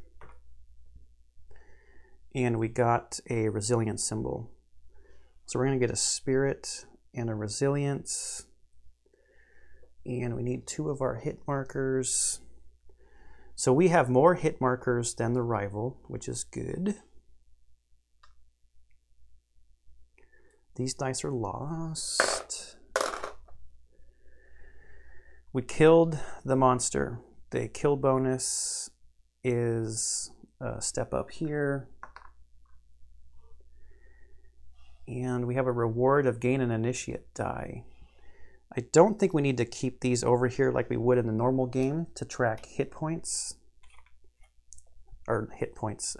And we got a resilience symbol. So we're going to get a spirit and a resilience. And we need 2 of our hit markers. So we have more hit markers than the rival, which is good. These dice are lost. We killed the monster. The kill bonus is a step up here. And we have a reward of gain an initiate die. I don't think we need to keep these over here like we would in the normal game to track hit points. Or hit points.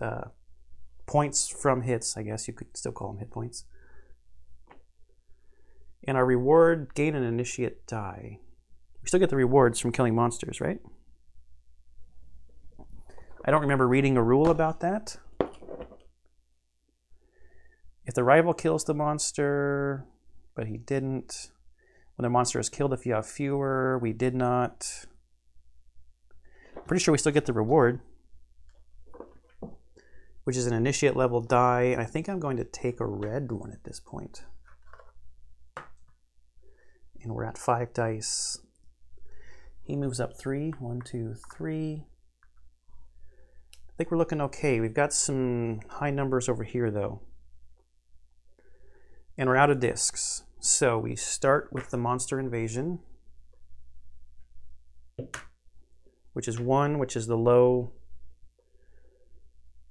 Points from hits, I guess you could still call them hit points. And our reward, gain an initiate die. We still get the rewards from killing monsters, right? I don't remember reading a rule about that. If the rival kills the monster, but he didn't. When the monster is killed, if you have fewer, we did not. Pretty sure we still get the reward, which is an initiate level die. I think I'm going to take a red one at this point. And we're at 5 dice. He moves up 3. 1, 2, 3. I think we're looking okay. We've got some high numbers over here though. And we're out of discs. So we start with the monster invasion, which is 1, which is the low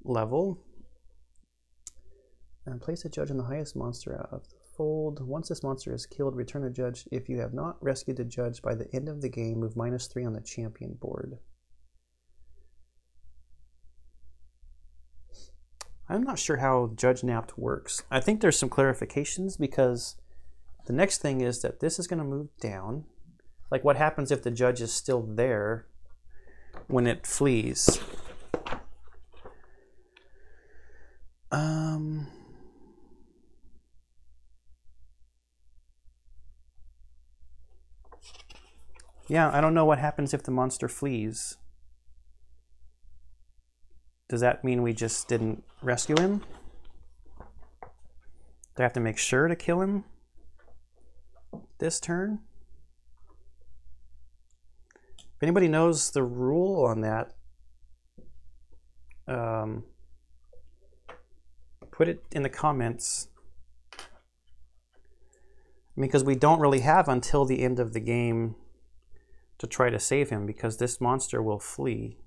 level. And place a judge on the highest monster out of the fold. Once this monster is killed, return the judge. If you have not rescued the judge by the end of the game, move -3 on the champion board. I'm not sure how Judge Napped works. I think there's some clarifications because the next thing is that this is going to move down. Like what happens if the judge is still there when it flees? Yeah, I don't know what happens if the monster flees. Does that mean we just didn't rescue him? Do I have to make sure to kill him this turn? If anybody knows the rule on that, put it in the comments. Because we don't really have until the end of the game to try to save him, because this monster will flee.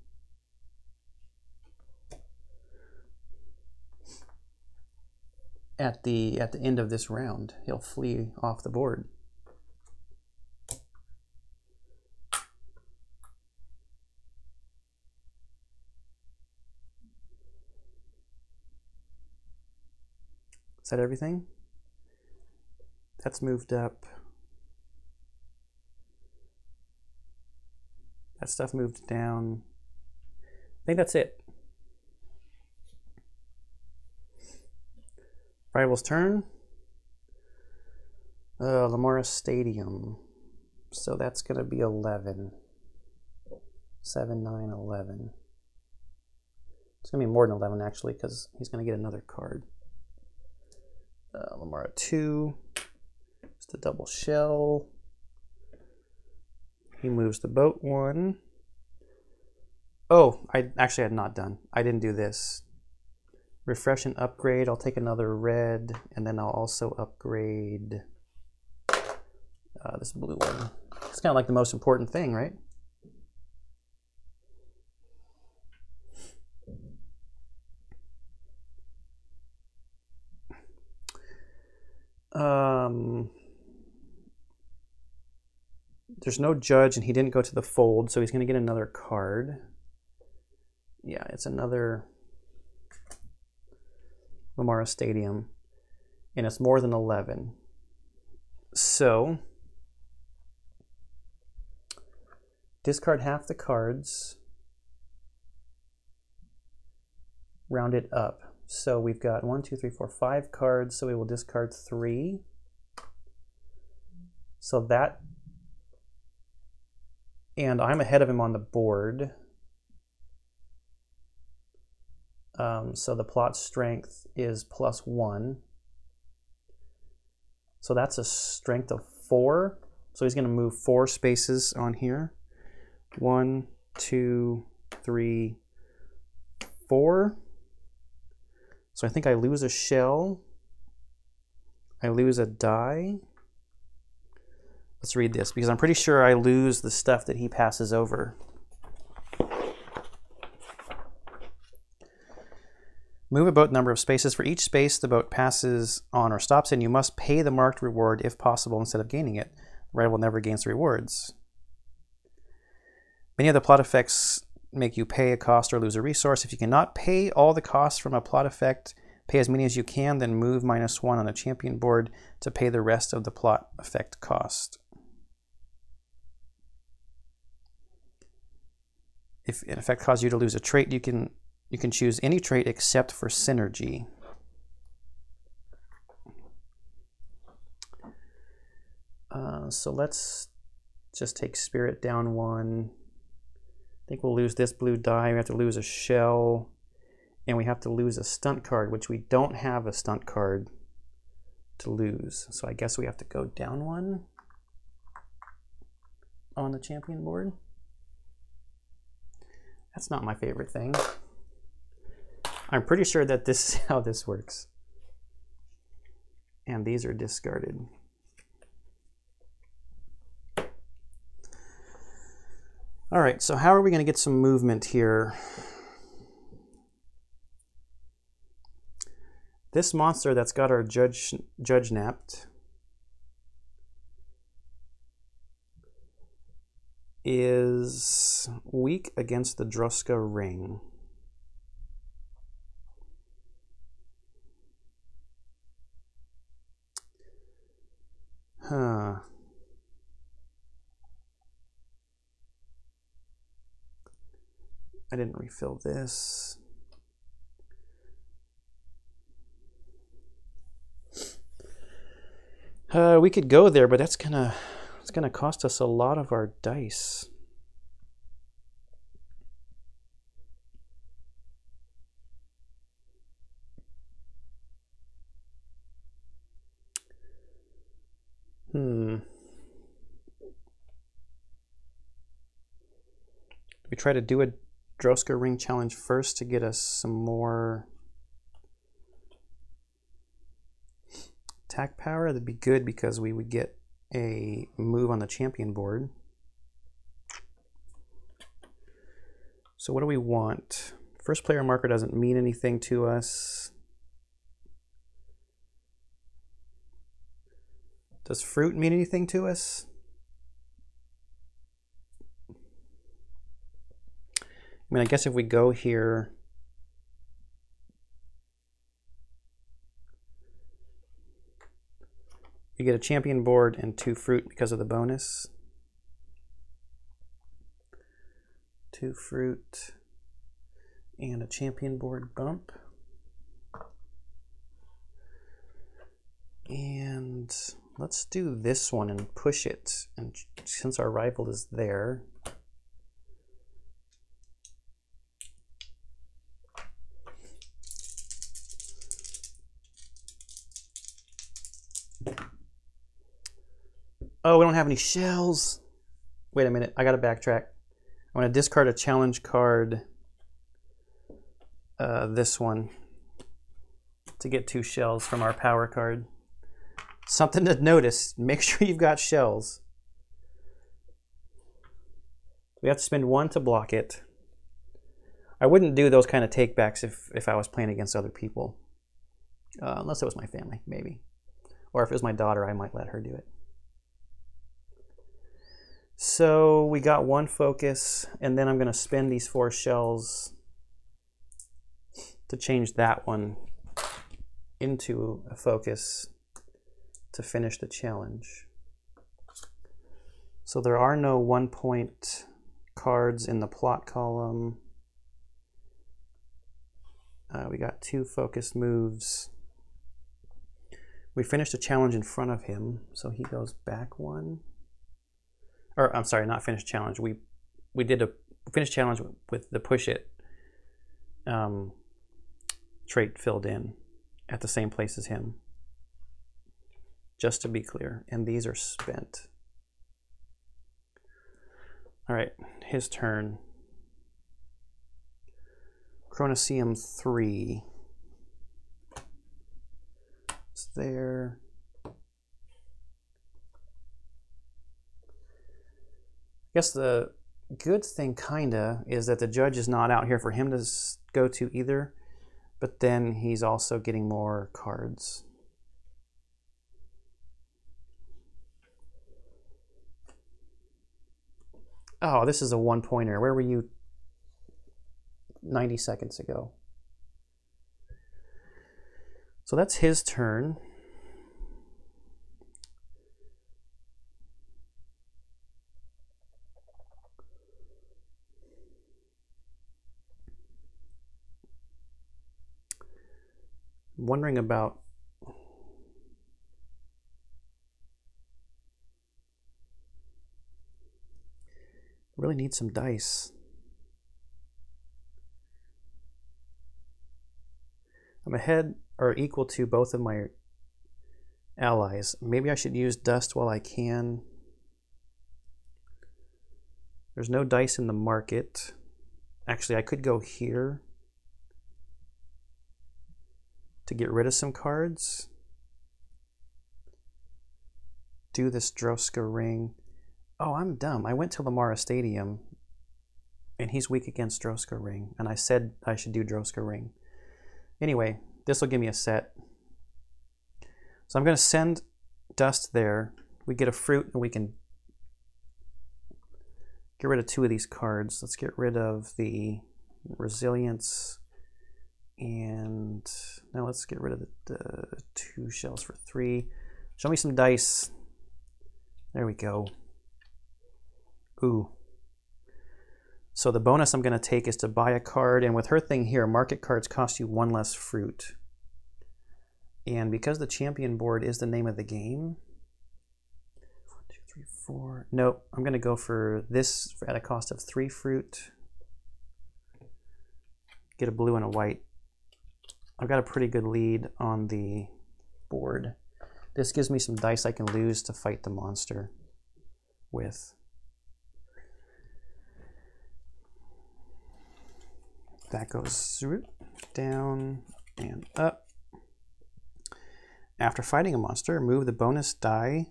At the end of this round, he'll flee off the board. Is that everything? That's moved up. That stuff moved down. I think that's it. Rival's turn. Lamora Stadium. So that's going to be 11. 7, 9, 11. It's going to be more than 11 actually, because he's going to get another card. Lamora 2. Just a double shell. He moves the boat 1. Oh, I actually had not done. I didn't do this. Refresh and upgrade. I'll take another red, and then I'll also upgrade this blue one. It's kind of like the most important thing, right? There's no judge, and he didn't go to the fold, so he's going to get another card. yeah, it's another Memorial Stadium, and it's more than 11. So discard half the cards, round it up. So we've got 1, 2, 3, 4, 5 cards, so we will discard 3. So that, and I'm ahead of him on the board. So the plot strength is +1. So that's a strength of 4. So he's going to move 4 spaces on here. 1, 2, 3, 4. So I think I lose a shell. I lose a die. Let's read this, because I'm pretty sure I lose the stuff that he passes over. Move a boat number of spaces. For each space the boat passes on or stops in, you must pay the marked reward if possible instead of gaining it. The rival never gains the rewards. Many of the plot effects make you pay a cost or lose a resource. If you cannot pay all the costs from a plot effect, pay as many as you can, then move -1 on the champion board to pay the rest of the plot effect cost. If an effect causes you to lose a trait, you can choose any trait except for synergy. So let's just take spirit down 1. I think we'll lose this blue die. We have to lose a shell, and we have to lose a stunt card, which we don't have a stunt card to lose. So I guess we have to go down 1 on the champion board. That's not my favorite thing. I'm pretty sure that this is how this works. And these are discarded. All right, so how are we going to get some movement here? This monster that's got our judge napped is weak against the Druska ring. Huh. I didn't refill this. We could go there, but it's gonna cost us a lot of our dice. We try to do a Droska ring challenge first to get us some more attack power. That'd be good because we would get a move on the champion board. So what do we want? First player marker doesn't mean anything to us. Does fruit mean anything to us? I mean, I guess if we go here, you get a champion board and 2 fruit because of the bonus. 2 fruit and a champion board bump. And let's do this one and push it. And since our rival is there, oh, we don't have any shells. Wait a minute, I gotta backtrack. I'm gonna discard a challenge card, this one, to get 2 shells from our power card. Something to notice, make sure you've got shells. We have to spend 1 to block it. I wouldn't do those kind of takebacks if I was playing against other people. Unless it was my family, maybe. Or if it was my daughter, I might let her do it. So we got 1 focus, and then I'm going to spend these 4 shells to change that one into a focus to finish the challenge. So there are no 1-point cards in the plot column. We got 2 focus moves. We finished a challenge in front of him, so he goes back 1. Or I'm sorry, not finished challenge. We did a finished challenge with the push it trait filled in at the same place as him. Just to be clear, and these are spent. All right, his turn. Chronoseum 3. It's there. I guess the good thing, kinda, is that the judge is not out here for him to go to either, but then he's also getting more cards. Oh, this is a 1-pointer. Where were you 90 seconds ago? So that's his turn. I'm wondering about really need some dice. I'm ahead or equal to both of my allies. Maybe I should use dust while I can. There's no dice in the market. Actually, I could go here to get rid of some cards. Do this Droska ring. Oh, I'm dumb. I went to Lamara Stadium and he's weak against Droska ring, and I said I should do Droska ring. Anyway, this will give me a set. So I'm going to send dust there. We get a fruit and we can get rid of 2 of these cards. Let's get rid of the resilience, and now let's get rid of the 2 shells for 3. Show me some dice. There we go. Ooh. So the bonus I'm going to take is to buy a card, and with her thing here, market cards cost you 1 less fruit. And because the champion board is the name of the game, 1, 2, 3, 4. Nope, I'm going to go for this at a cost of 3 fruit. Get a blue and a white. I've got a pretty good lead on the board. This gives me some dice I can lose to fight the monster with. That goes down and up. After fighting a monster, move the bonus die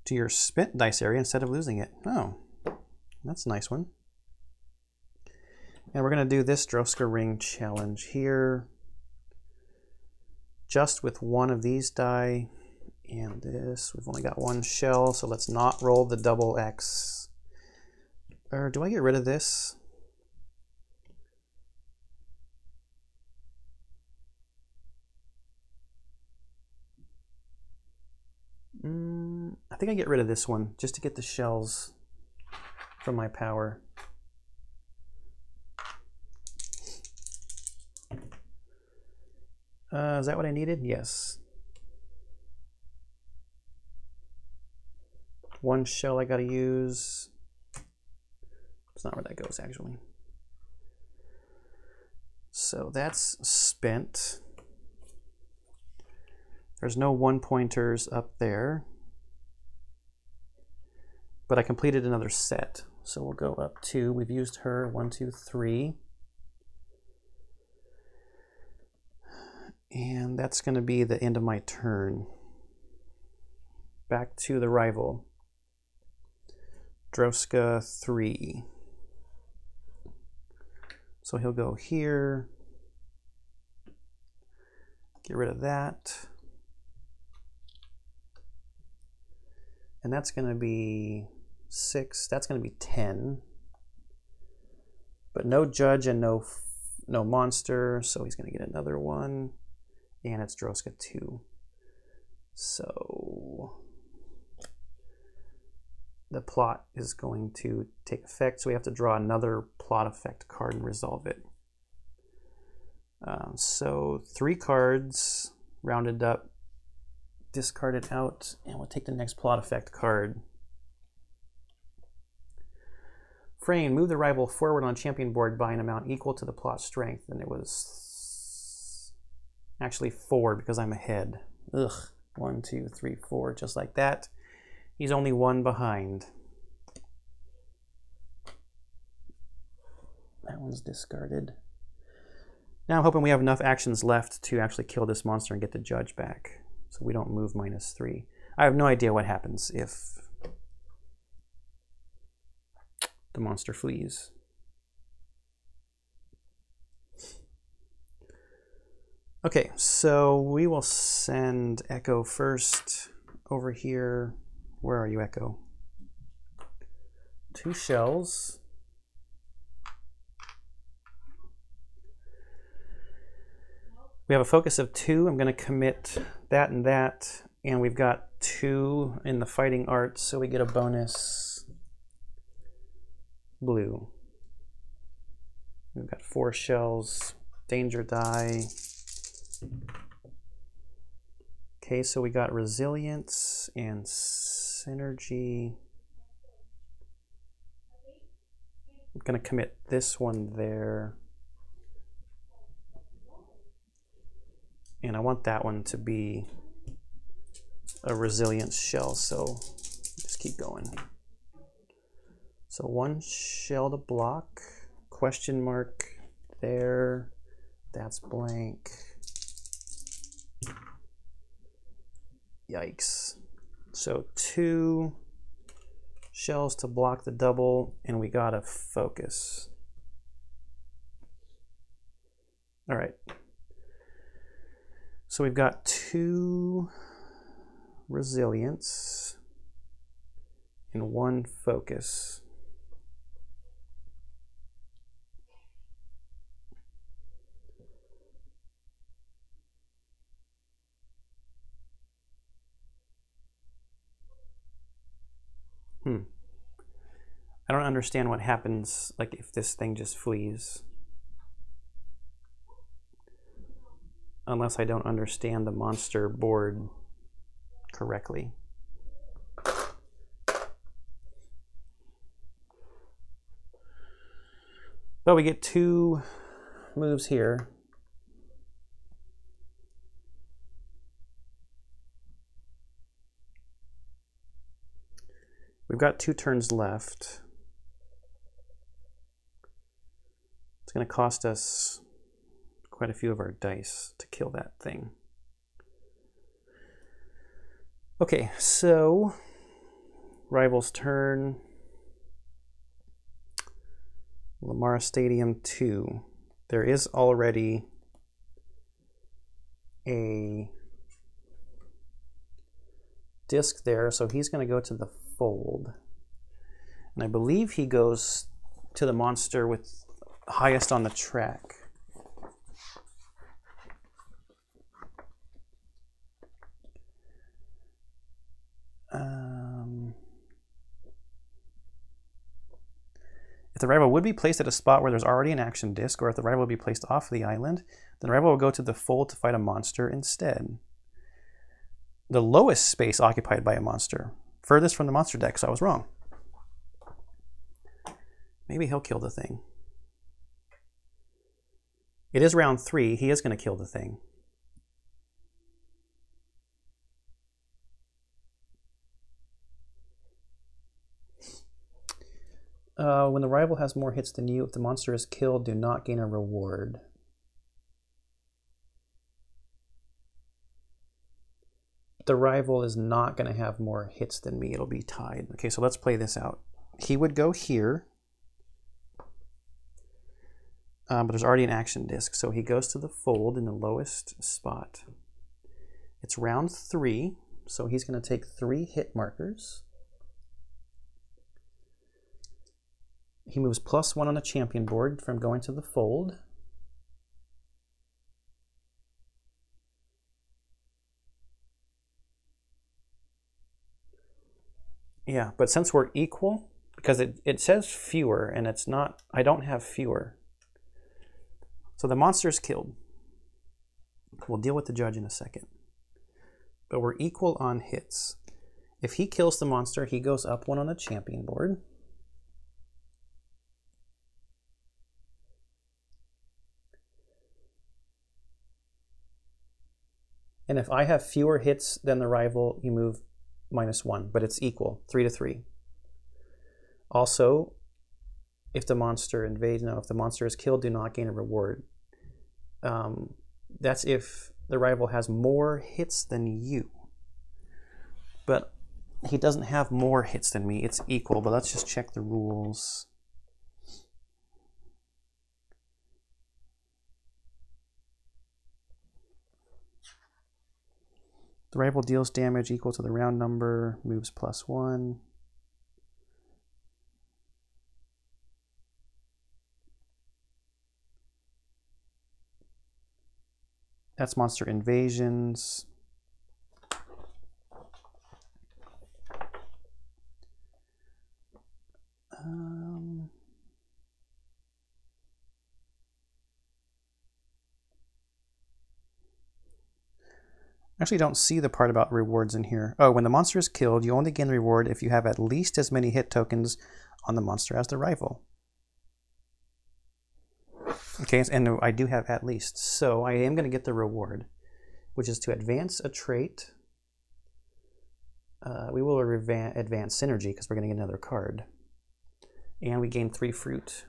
to your spent dice area instead of losing it. Oh, that's a nice one. And we're going to do this Droska ring challenge here, just with 1 of these die and this. We've only got 1 shell, so let's not roll the double X. Or do I get rid of this? I think I get rid of this one just to get the shells from my power. Is that what I needed? Yes. 1 shell I gotta use. It's not where that goes actually. So that's spent. There's no 1-pointers up there, but I completed another set. So we'll go up 2. We've used her 1, 2, 3. And that's going to be the end of my turn. Back to the rival. Droska 3. So he'll go here. Get rid of that. And that's going to be 6. That's going to be 10. But no judge and no no monster, so he's going to get another one, and it's Droska 2. So the plot is going to take effect, so we have to draw another plot effect card and resolve it. So 3 cards rounded up, discarded out, and we'll take the next plot effect card. Frame, move the rival forward on champion board by an amount equal to the plot strength, and it was actually 4 because I'm ahead. Ugh, 1, 2, 3, 4, just like that. He's only 1 behind. That one's discarded. Now I'm hoping we have enough actions left to actually kill this monster and get the judge back, so we don't move -3. I have no idea what happens if the monster flees. Okay, so we will send Echo first over here. Where are you, Echo? 2 shells. We have a focus of 2. I'm going to commit that and that, and we've got 2 in the fighting art, so we get a bonus blue. We've got 4 shells, danger die. Okay, so we got resilience and synergy. I'm going to commit this one there. And I want that one to be a resilience shell, so just keep going. So 1 shell to block, question mark there, that's blank. Yikes. So 2 shells to block the double, and we got a focus. All right. So we've got 2 resilience and 1 focus. I don't understand what happens, like if this thing just flees. Unless I don't understand the monster board correctly. But we get 2 moves here. We've got 2 turns left. It's going to cost us quite a few of our dice to kill that thing. Okay, so rival's turn. Lamar Stadium 2. There is already a disc there, so he's going to go to the fold. And I believe he goes to the monster with highest on the track. If the rival would be placed at a spot where there's already an action disc, or if the rival would be placed off the island, then the rival will go to the fold to fight a monster instead. The lowest space occupied by a monster, furthest from the monster deck, so I was wrong. Maybe he'll kill the thing. It is round 3. He is going to kill the thing. When the rival has more hits than you, if the monster is killed, do not gain a reward. The rival is not going to have more hits than me. It'll be tied. Okay, so let's play this out. He would go here. But there's already an action disc, so he goes to the fold in the lowest spot. It's round 3, so he's going to take 3 hit markers. He moves +1 on the champion board from going to the fold. Yeah, but since we're equal, because it says fewer, and it's not, I don't have fewer. So the monster is killed. We'll deal with the judge in a second. But we're equal on hits. If he kills the monster, he goes up one on the champion board. And if I have fewer hits than the rival, you move -1, but it's equal, 3 to 3. Also, if the monster invades, no, if the monster is killed, do not gain a reward. That's if the rival has more hits than you. But he doesn't have more hits than me, it's equal, but let's just check the rules. The rival deals damage equal to the round number, moves +1. That's monster invasions. Actually don't see the part about rewards in here. Oh, when the monster is killed, you only gain the reward if you have at least as many hit tokens on the monster as the rival. Okay, and I do have at least, so I am going to get the reward, which is to advance a trait. We will advance synergy because we're going to get another card. And we gain 3 fruit.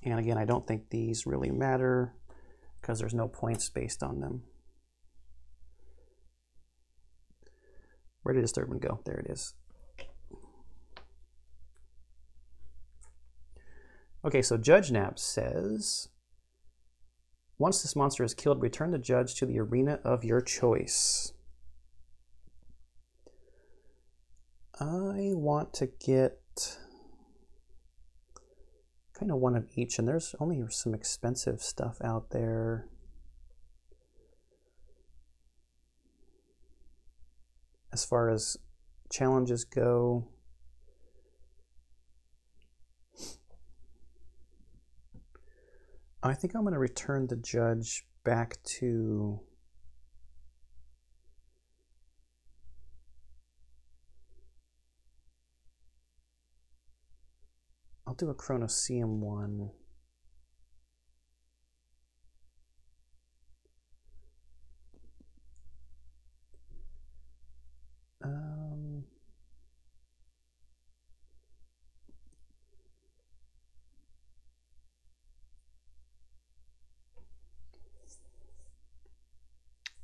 And again, I don't think these really matter because there's no points based on them. Where did this third one go? There it is. Okay, so Judge Nap says, once this monster is killed, return the judge to the arena of your choice. I want to get kind of one of each, and there's only some expensive stuff out there. As far as challenges go, I think I'm going to return the judge back to I'll do a Chronoseum one.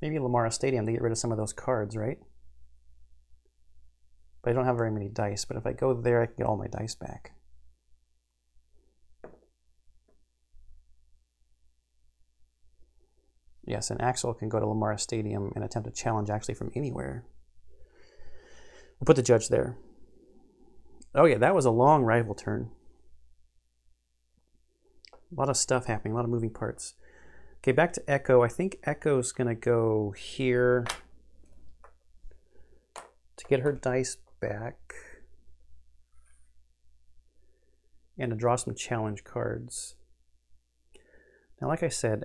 Maybe Lamara Stadium to get rid of some of those cards, right? But I don't have very many dice, but if I go there, I can get all my dice back. Yes, and Axel can go to Lamara Stadium and attempt a challenge actually from anywhere. We'll put the judge there. Oh yeah, that was a long rival turn. A lot of stuff happening, a lot of moving parts. Okay, back to Echo. I think Echo's going to go here to get her dice back and to draw some challenge cards. Now, like I said,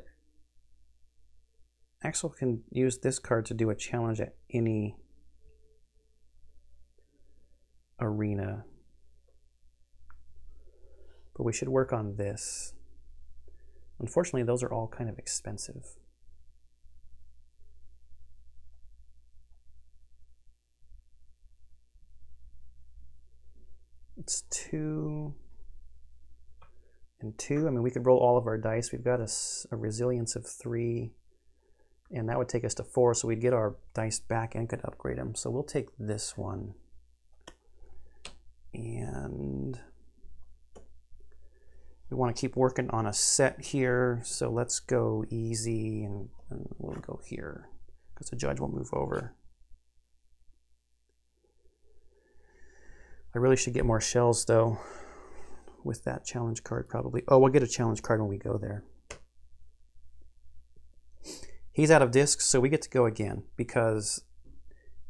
Axel can use this card to do a challenge at any arena. But we should work on this. Unfortunately, those are all kind of expensive. It's 2 and 2. I mean, we could roll all of our dice. We've got a resilience of 3, and that would take us to 4, so we'd get our dice back and could upgrade them. So we'll take this one. And we want to keep working on a set here, so let's go easy, and we'll go here because the judge will move over. I really should get more shells though with that challenge card probably. Oh, we'll get a challenge card when we go there. He's out of discs, so we get to go again because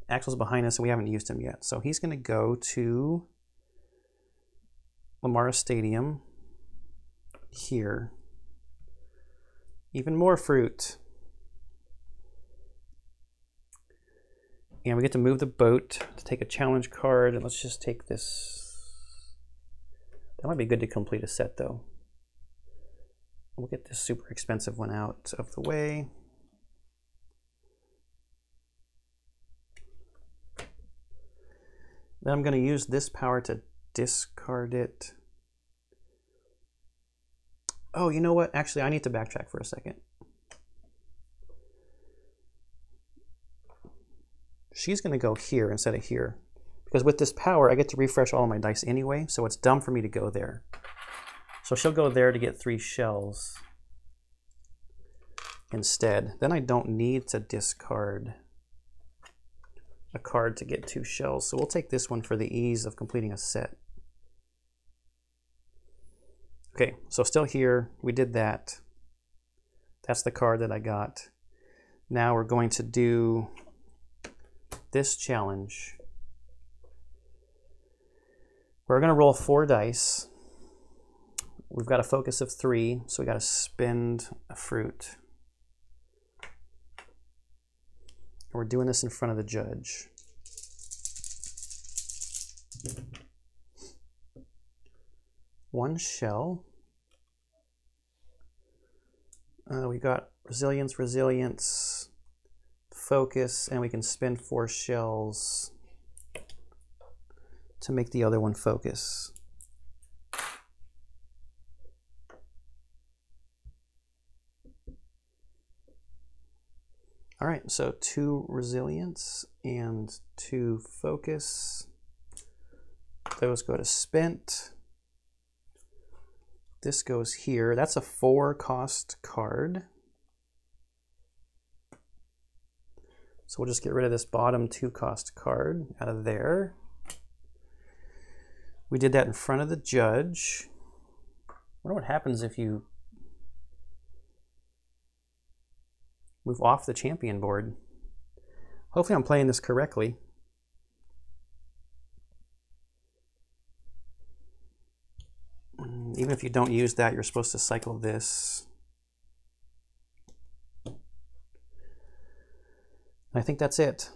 Axel's behind us and we haven't used him yet. So he's going to go to Lamara Stadium here. Even more fruit. And we get to move the boat to take a challenge card. And let's just take this. That might be good to complete a set though. We'll get this super expensive one out of the way. Then I'm going to use this power to discard it. Oh, you know what? Actually, I need to backtrack for a second. She's going to go here instead of here. Because with this power, I get to refresh all of my dice anyway, so it's dumb for me to go there. So she'll go there to get 3 shells instead. Then I don't need to discard a card to get 2 shells. So we'll take this one for the ease of completing a set. Okay, so still here, we did that. That's the card that I got. Now we're going to do this challenge. We're going to roll 4 dice. We've got a focus of 3, so we got to spend a fruit. And we're doing this in front of the judge. One shell. We got resilience, resilience, focus, and we can spend 4 shells to make the other one focus. All right, so 2 resilience and 2 focus. Those go to spent. This goes here. That's a 4-cost card. So we'll just get rid of this bottom 2-cost card out of there. We did that in front of the judge. I wonder what happens if you move off the champion board. Hopefully I'm playing this correctly. Even if you don't use that, you're supposed to cycle this. I think that's it.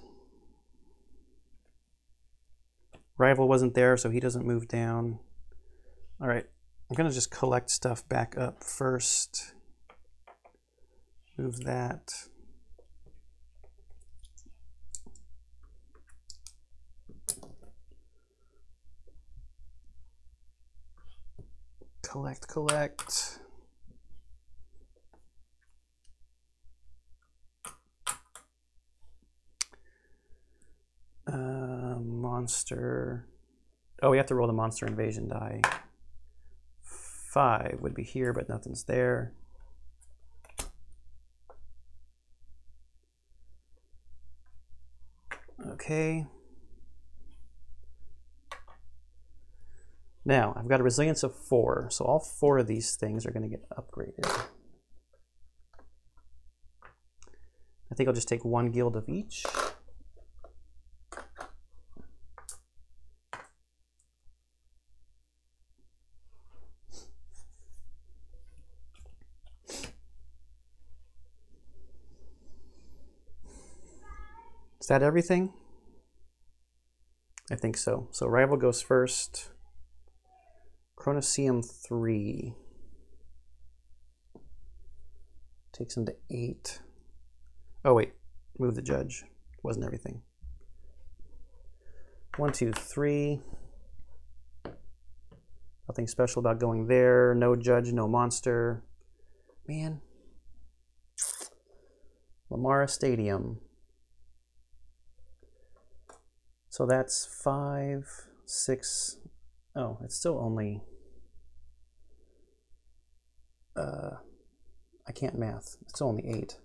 Rival wasn't there, so he doesn't move down. All right, I'm gonna just collect stuff back up first. Move that. Collect, collect. Monster. Oh, we have to roll the monster invasion die. 5 would be here, but nothing's there. Okay. Now, I've got a resilience of 4, so all 4 of these things are going to get upgraded. I think I'll just take 1 guild of each. Is that everything? I think so. So Rival goes first. Chronoseum 3. Takes him to 8. Oh wait, move the judge. Wasn't everything. 1, 2, 3. Nothing special about going there. No judge, no monster. Man. Lamara Stadium. So that's 5, 6. Oh, it's still only. I can't math. It's still only 8.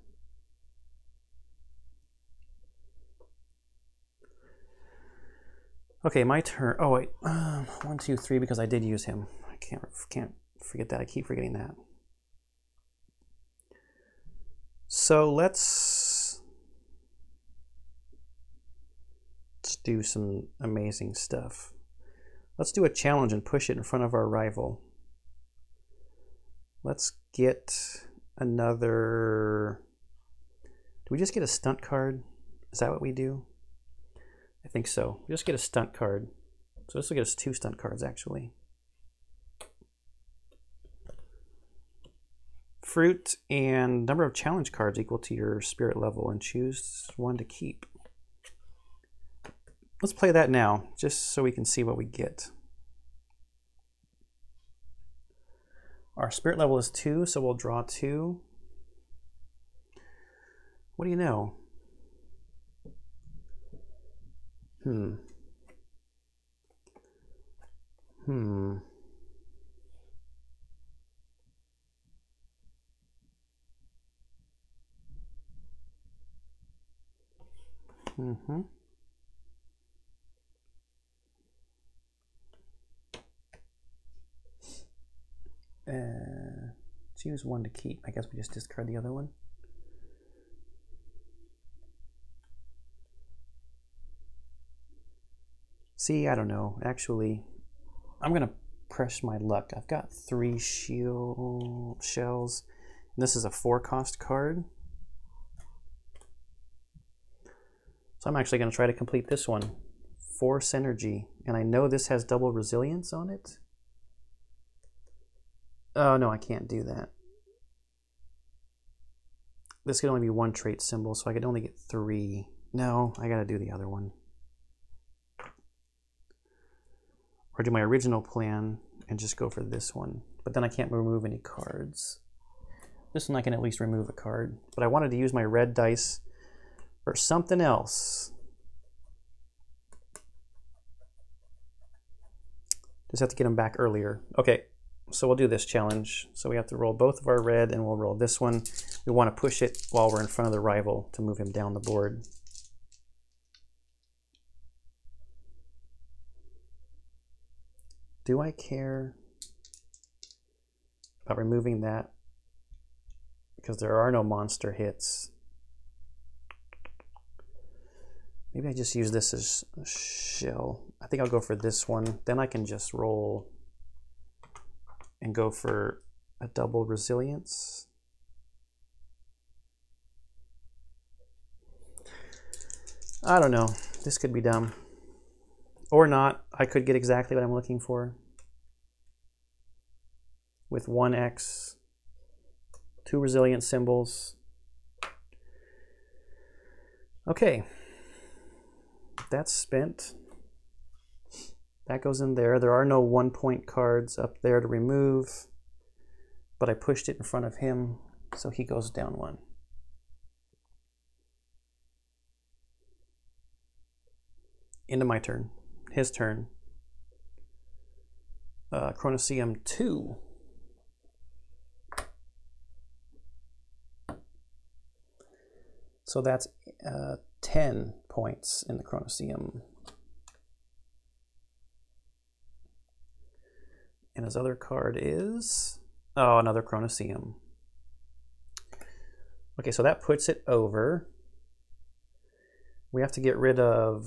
Okay, my turn. Oh wait, 1, 2, 3 because I did use him. I can't forget that. I keep forgetting that. So let's do some amazing stuff. Let's do a challenge and push it in front of our rival. Let's get another... Do we just get a stunt card? Is that what we do? I think so. We just get a stunt card. So this will get us 2 stunt cards, actually. Fruit and number of challenge cards equal to your spirit level, and choose one to keep. Let's play that now, just so we can see what we get. Our spirit level is 2, so we'll draw 2. What do you know? Choose one to keep. I guess we just discard the other one. See, I don't know. Actually, I'm gonna press my luck. I've got 3 shells. And this is a 4-cost card. So I'm actually gonna try to complete this one. 4 synergy. And I know this has double resilience on it. Oh, no, I can't do that. This could only be 1 trait symbol, so I could only get 3. No, I gotta do the other one. Or do my original plan and just go for this one. But then I can't remove any cards. This one I can at least remove a card. But I wanted to use my red dice for something else. Just have to get them back earlier. Okay. So we'll do this challenge. So we have to roll both of our red, and we'll roll this one. We want to push it while we're in front of the rival to move him down the board. Do I care about removing that? Because there are no monster hits. Maybe I just use this as a shell. I think I'll go for this one. Then I can just roll and go for a double resilience. I don't know. This could be dumb. Or not. I could get exactly what I'm looking for. With 1x, 2 resilient symbols. Okay. That's spent. That goes in there. There are no 1-point cards up there to remove, but I pushed it in front of him, so he goes down 1. Into my turn. His turn. Chronoseum 2. So that's 10 points in the Chronoseum. And his other card is, oh, another Chronoseum. Okay, so that puts it over. We have to get rid of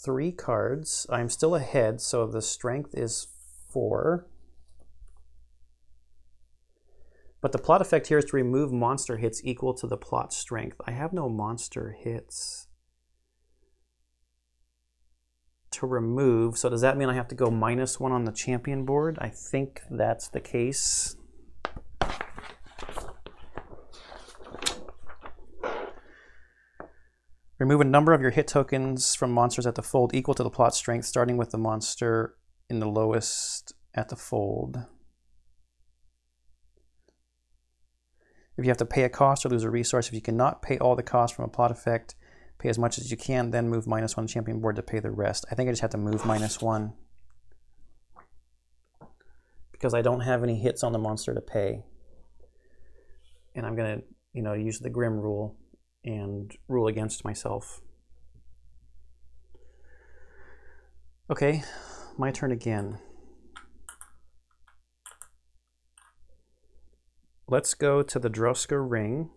3 cards. I'm still ahead, so the strength is 4. But the plot effect here is to remove monster hits equal to the plot strength. I have no monster hits to remove, so does that mean I have to go -1 on the champion board? I think that's the case. Remove a number of your hit tokens from monsters at the fold equal to the plot strength, starting with the monster in the lowest at the fold. If you have to pay a cost or lose a resource, if you cannot pay all the cost from a plot effect, pay as much as you can, then move -1 on the champion board to pay the rest. I think I just have to move -1 because I don't have any hits on the monster to pay. And I'm going to, use the Grim rule and rule against myself. Okay, my turn again. Let's go to the Droska ring.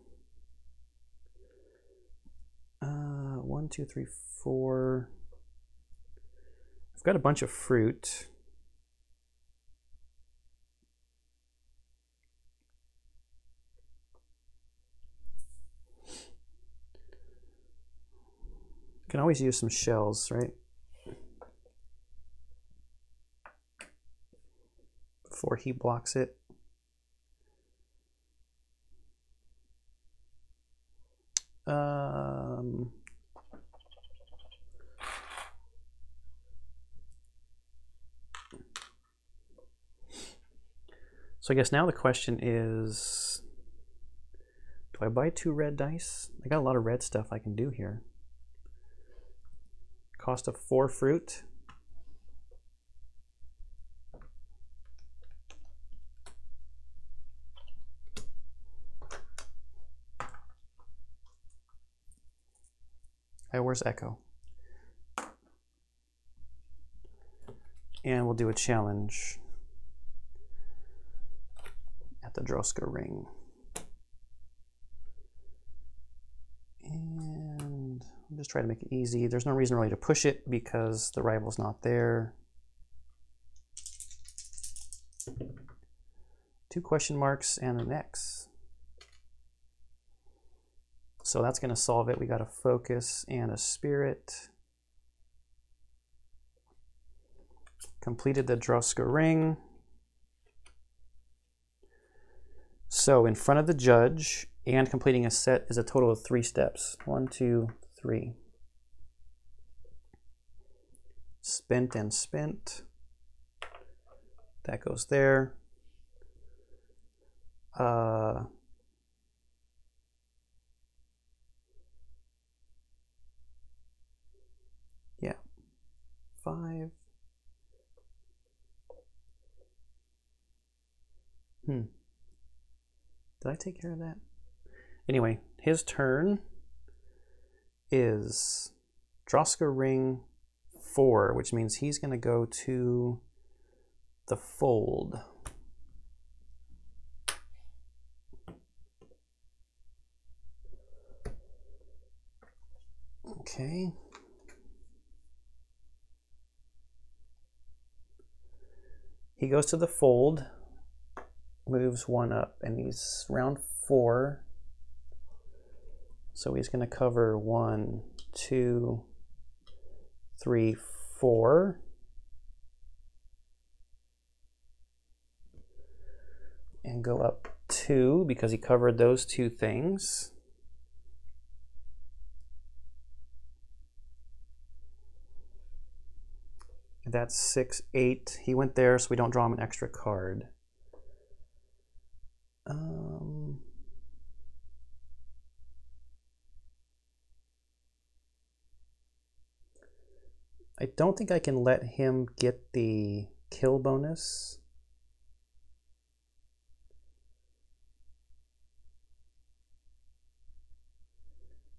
2, 3, 4. I've got a bunch of fruit. Can always use some shells, right? Before he blocks it. So I guess now the question is, do I buy 2 red dice? I got a lot of red stuff I can do here. Cost of 4 fruit. Hey, where's Echo? And we'll do a challenge at the Droska ring. And I'll just try to make it easy. There's no reason really to push it because the rival's not there. 2 question marks and an X. So that's going to solve it. We got a focus and a spirit. Completed the Droska ring. So in front of the judge and completing a set is a total of 3 steps. 1, 2, 3. Spent and spent. That goes there. Yeah. 5. Did I take care of that? Anyway, his turn is Droska ring 4, which means he's going to go to the fold. Okay. He goes to the fold, moves 1 up, and he's round 4. So he's going to cover 1, 2, 3, 4. And go up 2 because he covered those 2 things. That's 6, 8. He went there, so we don't draw him an extra card. I don't think I can let him get the kill bonus.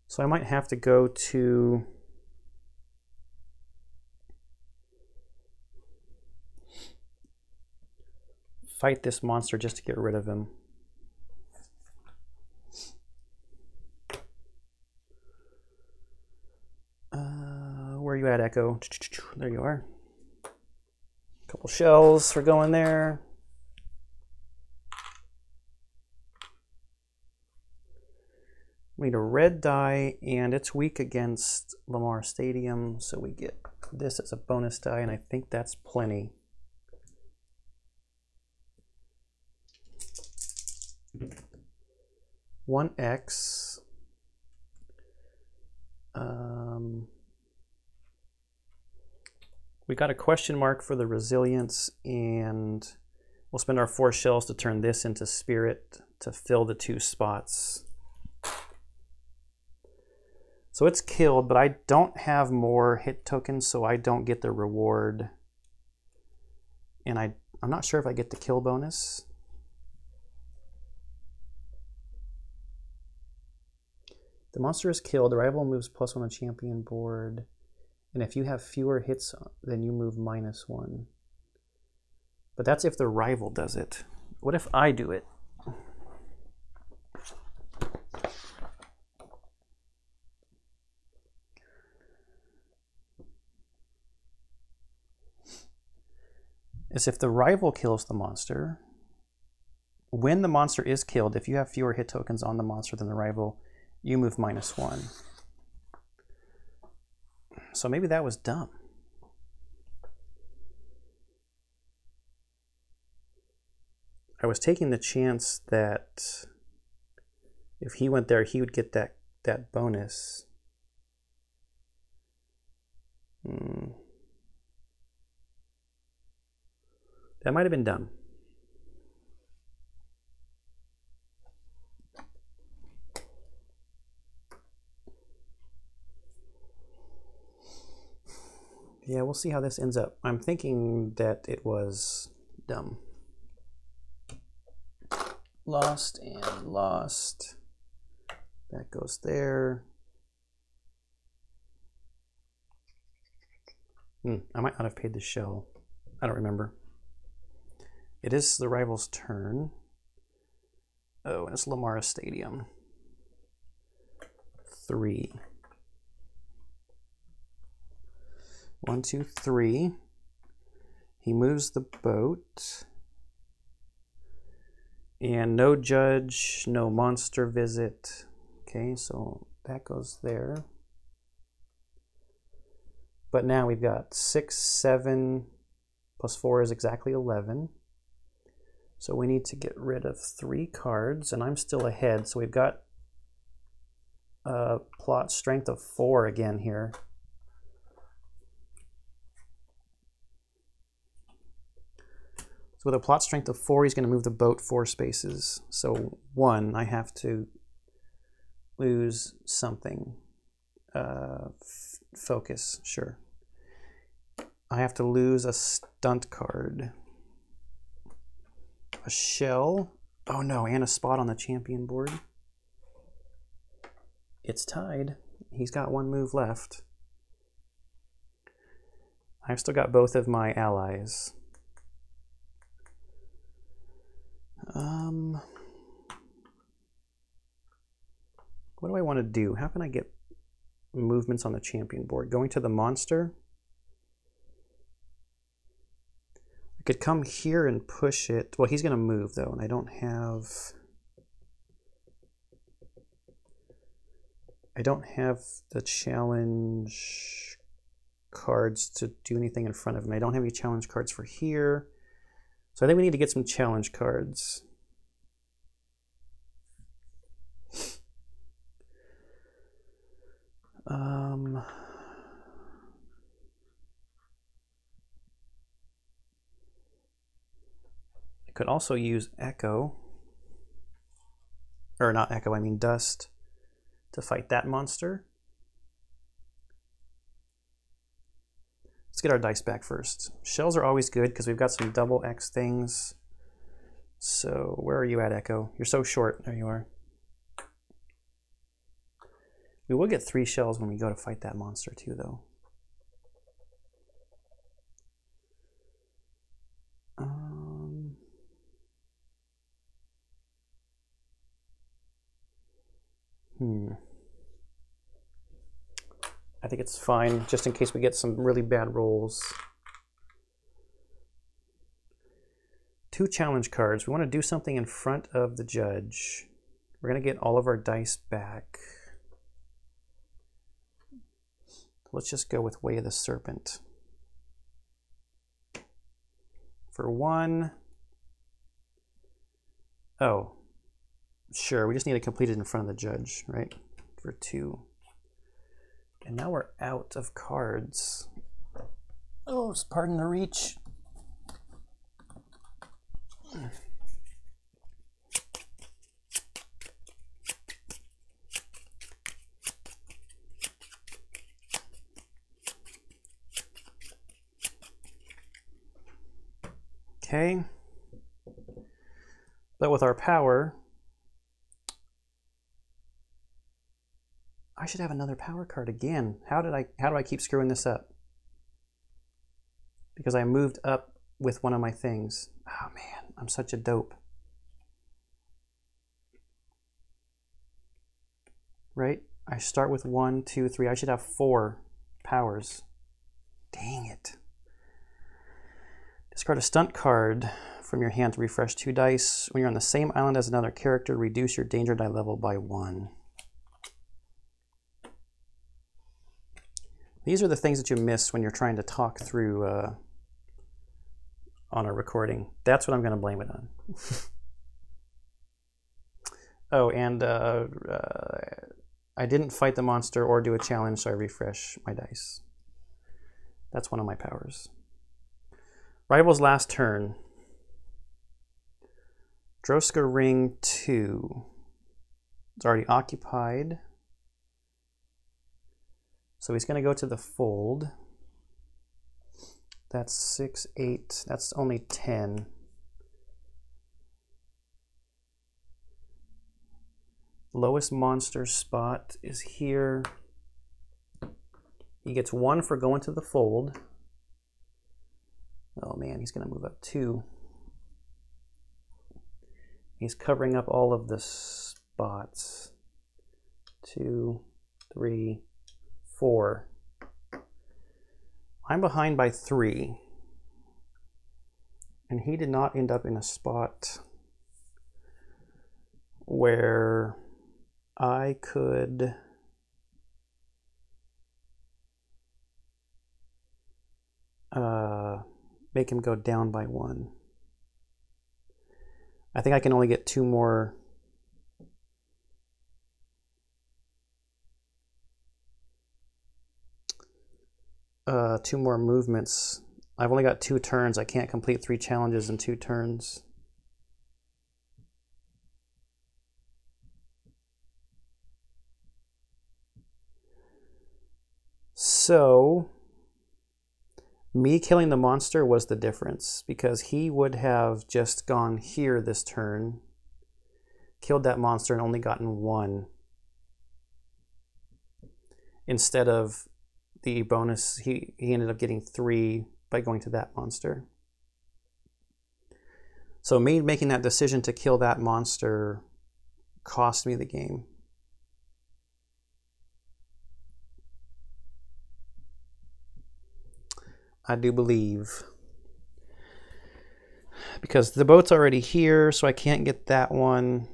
So I might have to go to fight this monster just to get rid of him. Where are you at, Echo? There you are. A couple shells for going there. We need a red die, and it's weak against Lamar Stadium, so we get this as a bonus die, and I think that's plenty. One X. We got a question mark for the resilience, and we'll spend our 4 shells to turn this into spirit to fill the 2 spots. So it's killed, but I don't have more hit tokens, so I don't get the reward. And I'm not sure if I get the kill bonus. The monster is killed. The rival moves +1 on the champion board. And if you have fewer hits, then you move -1. But that's if the rival does it. What if I do it? is if the rival kills the monster, when the monster is killed, if you have fewer hit tokens on the monster than the rival, you move -1. So maybe that was dumb. I was taking the chance that if he went there, he would get that bonus. That might have been dumb. Yeah, we'll see how this ends up. I'm thinking that it was dumb. Lost and lost. That goes there. I might not have paid the shell. I don't remember. It is the rival's turn. Oh, and it's Lamara Stadium. 3. 1, 2, 3. He moves the boat. And no judge, no monster visit. Okay, so that goes there. But now we've got 6, 7 plus 4 is exactly 11. So we need to get rid of 3 cards, and I'm still ahead. So we've got a plot strength of 4 again here. So with a plot strength of 4, he's going to move the boat 4 spaces. So 1, I have to lose something. Focus, sure. I have to lose a stunt card. A shell. Oh no, and a spot on the champion board. It's tied. He's got 1 move left. I've still got both of my allies. What do I want to do? How can I get movements on the champion board? Going to the monster? I could come here and push it. Well, he's going to move though, and I don't have the challenge cards to do anything in front of him. I don't have any challenge cards for here. So I think we need to get some challenge cards. I could also use Echo, or not Echo, I mean Dust, to fight that monster. Let's get our dice back first. Shells are always good because we've got some double X things. So where are you at, Echo? You're so short. There you are. We will get 3 shells when we go to fight that monster too, though. I think it's fine, just in case we get some really bad rolls. 2 challenge cards. We want to do something in front of the judge. We're going to get all of our dice back. Let's just go with Way of the Serpent. For 1. Oh, sure, we just need to complete it in front of the judge, right? For 2. And now we're out of cards. Oh, pardon the reach. Okay. But with our power, I should have another power card again. How do I keep screwing this up? Because I moved up with one of my things. Oh man, I'm such a dope. Right? I start with 1, 2, 3. I should have 4 powers. Dang it. Discard a stunt card from your hand to refresh 2 dice. When you're on the same island as another character, reduce your danger die level by 1. These are the things that you miss when you're trying to talk through on a recording. That's what I'm going to blame it on. Oh, and I didn't fight the monster or do a challenge, so I refresh my dice. That's one of my powers. Rival's last turn. Droska Ring 2. It's already occupied. So he's going to go to the fold. That's 6, 8. That's only 10. Lowest monster spot is here. He gets 1 for going to the fold. Oh man, he's going to move up 2. He's covering up all of the spots. 2, 3, 4. I'm behind by 3. And he did not end up in a spot where I could make him go down by 1. I think I can only get 2 more movements. I've only got 2 turns. I can't complete 3 challenges in 2 turns. So me killing the monster was the difference, because he would have just gone here this turn, killed that monster, and only gotten 1. Instead of the bonus, he ended up getting 3 by going to that monster. So me making that decision to kill that monster cost me the game. I do believe. Because the boat's already here, so I can't get that one.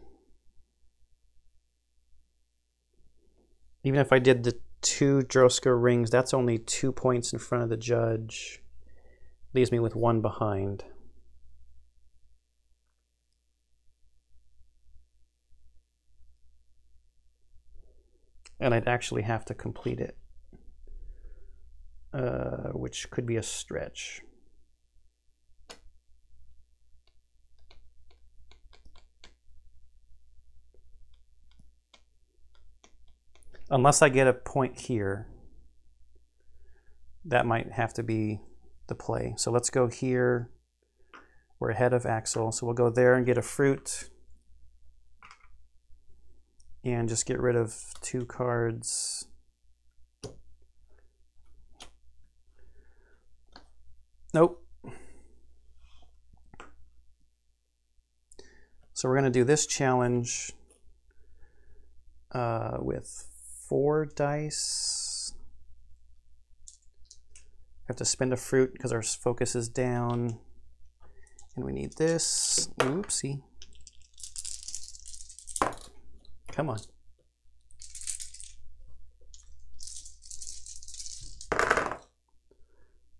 Even if I did the 2 Droska rings, that's only 2 points in front of the judge. Leaves me with 1 behind. And I'd actually have to complete it. Which could be a stretch. Unless I get a point here, that might have to be the play. So let's go here. We're ahead of Axel, so we'll go there and get a fruit. And just get rid of 2 cards. Nope. So we're going to do this challenge with 4 dice. I have to spend a fruit because our focus is down. And we need this. Oopsie. Come on.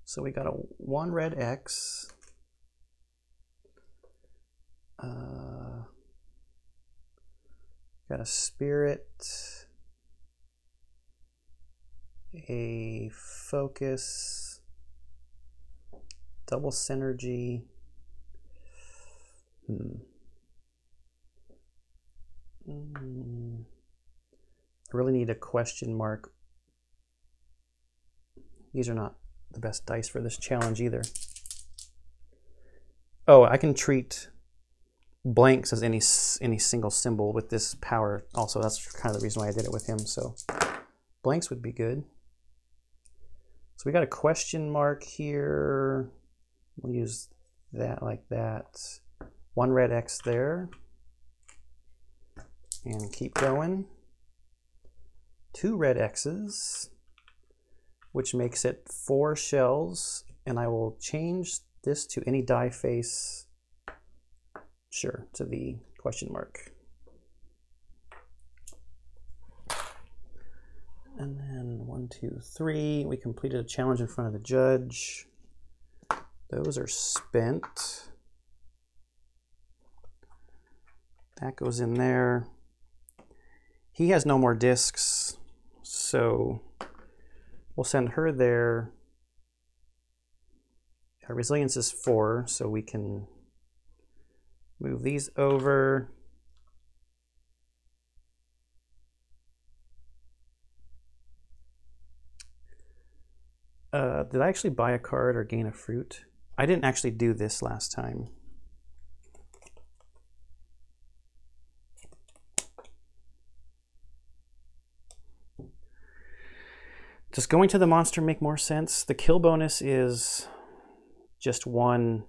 So we got a 1 red X. Got a spirit, a focus, double synergy. I really need a question mark. These are not the best dice for this challenge either. Oh, I can treat blanks as any single symbol with this power also. That's kind of the reason why I did it with him. So blanks would be good. So we got a question mark here. We'll use that like that. 1 red X there. And keep going. 2 red X's, which makes it 4 shells. And I will change this to any die face. Sure, to the question mark. And then 1, 2, 3. We completed a challenge in front of the judge. Those are spent. That goes in there. He has no more discs, so we'll send her there. Our resilience is 4, so we can move these over. Did I actually buy a card or gain a fruit? I didn't actually do this last time. Does going to the monster make more sense? The kill bonus is just one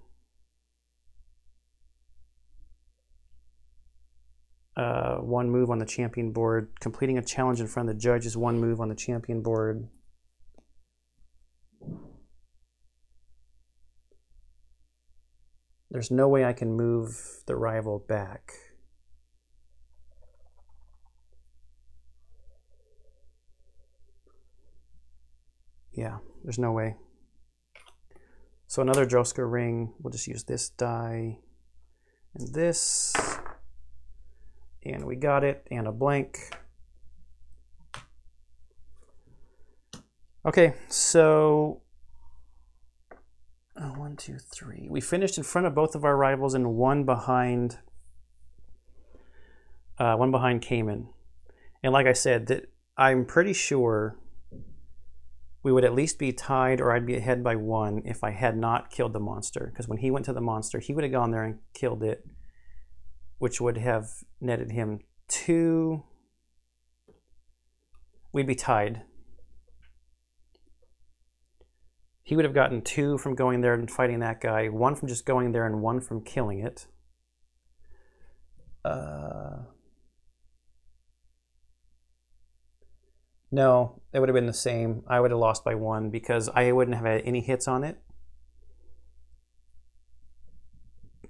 move on the champion board. Completing a challenge in front of the judge is 1 move on the champion board. There's no way I can move the rival back. Yeah, there's no way. So another Droska ring. We'll just use this die and this. And we got it, and a blank. Okay, so 1, 2, 3. We finished in front of both of our rivals and one behind Cayman. And like I said, I'm pretty sure we would at least be tied, or I'd be ahead by 1 if I had not killed the monster. Because when he went to the monster, he would have gone there and killed it, which would have netted him 2. We'd be tied. He would have gotten 2 from going there and fighting that guy, 1 from just going there, and 1 from killing it. No, it would have been the same. I would have lost by 1 because I wouldn't have had any hits on it.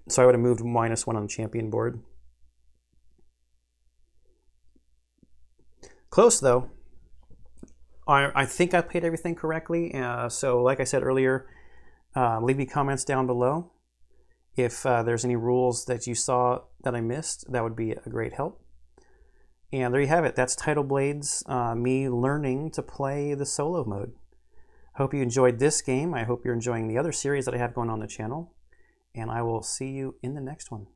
So I would have moved -1 on the champion board. Close though. I think I played everything correctly. So like I said earlier, leave me comments down below. If there's any rules that you saw that I missed, that would be a great help. And there you have it. That's Tidal Blades, me learning to play the solo mode. Hope you enjoyed this game. I hope you're enjoying the other series that I have going on the channel. And I will see you in the next one.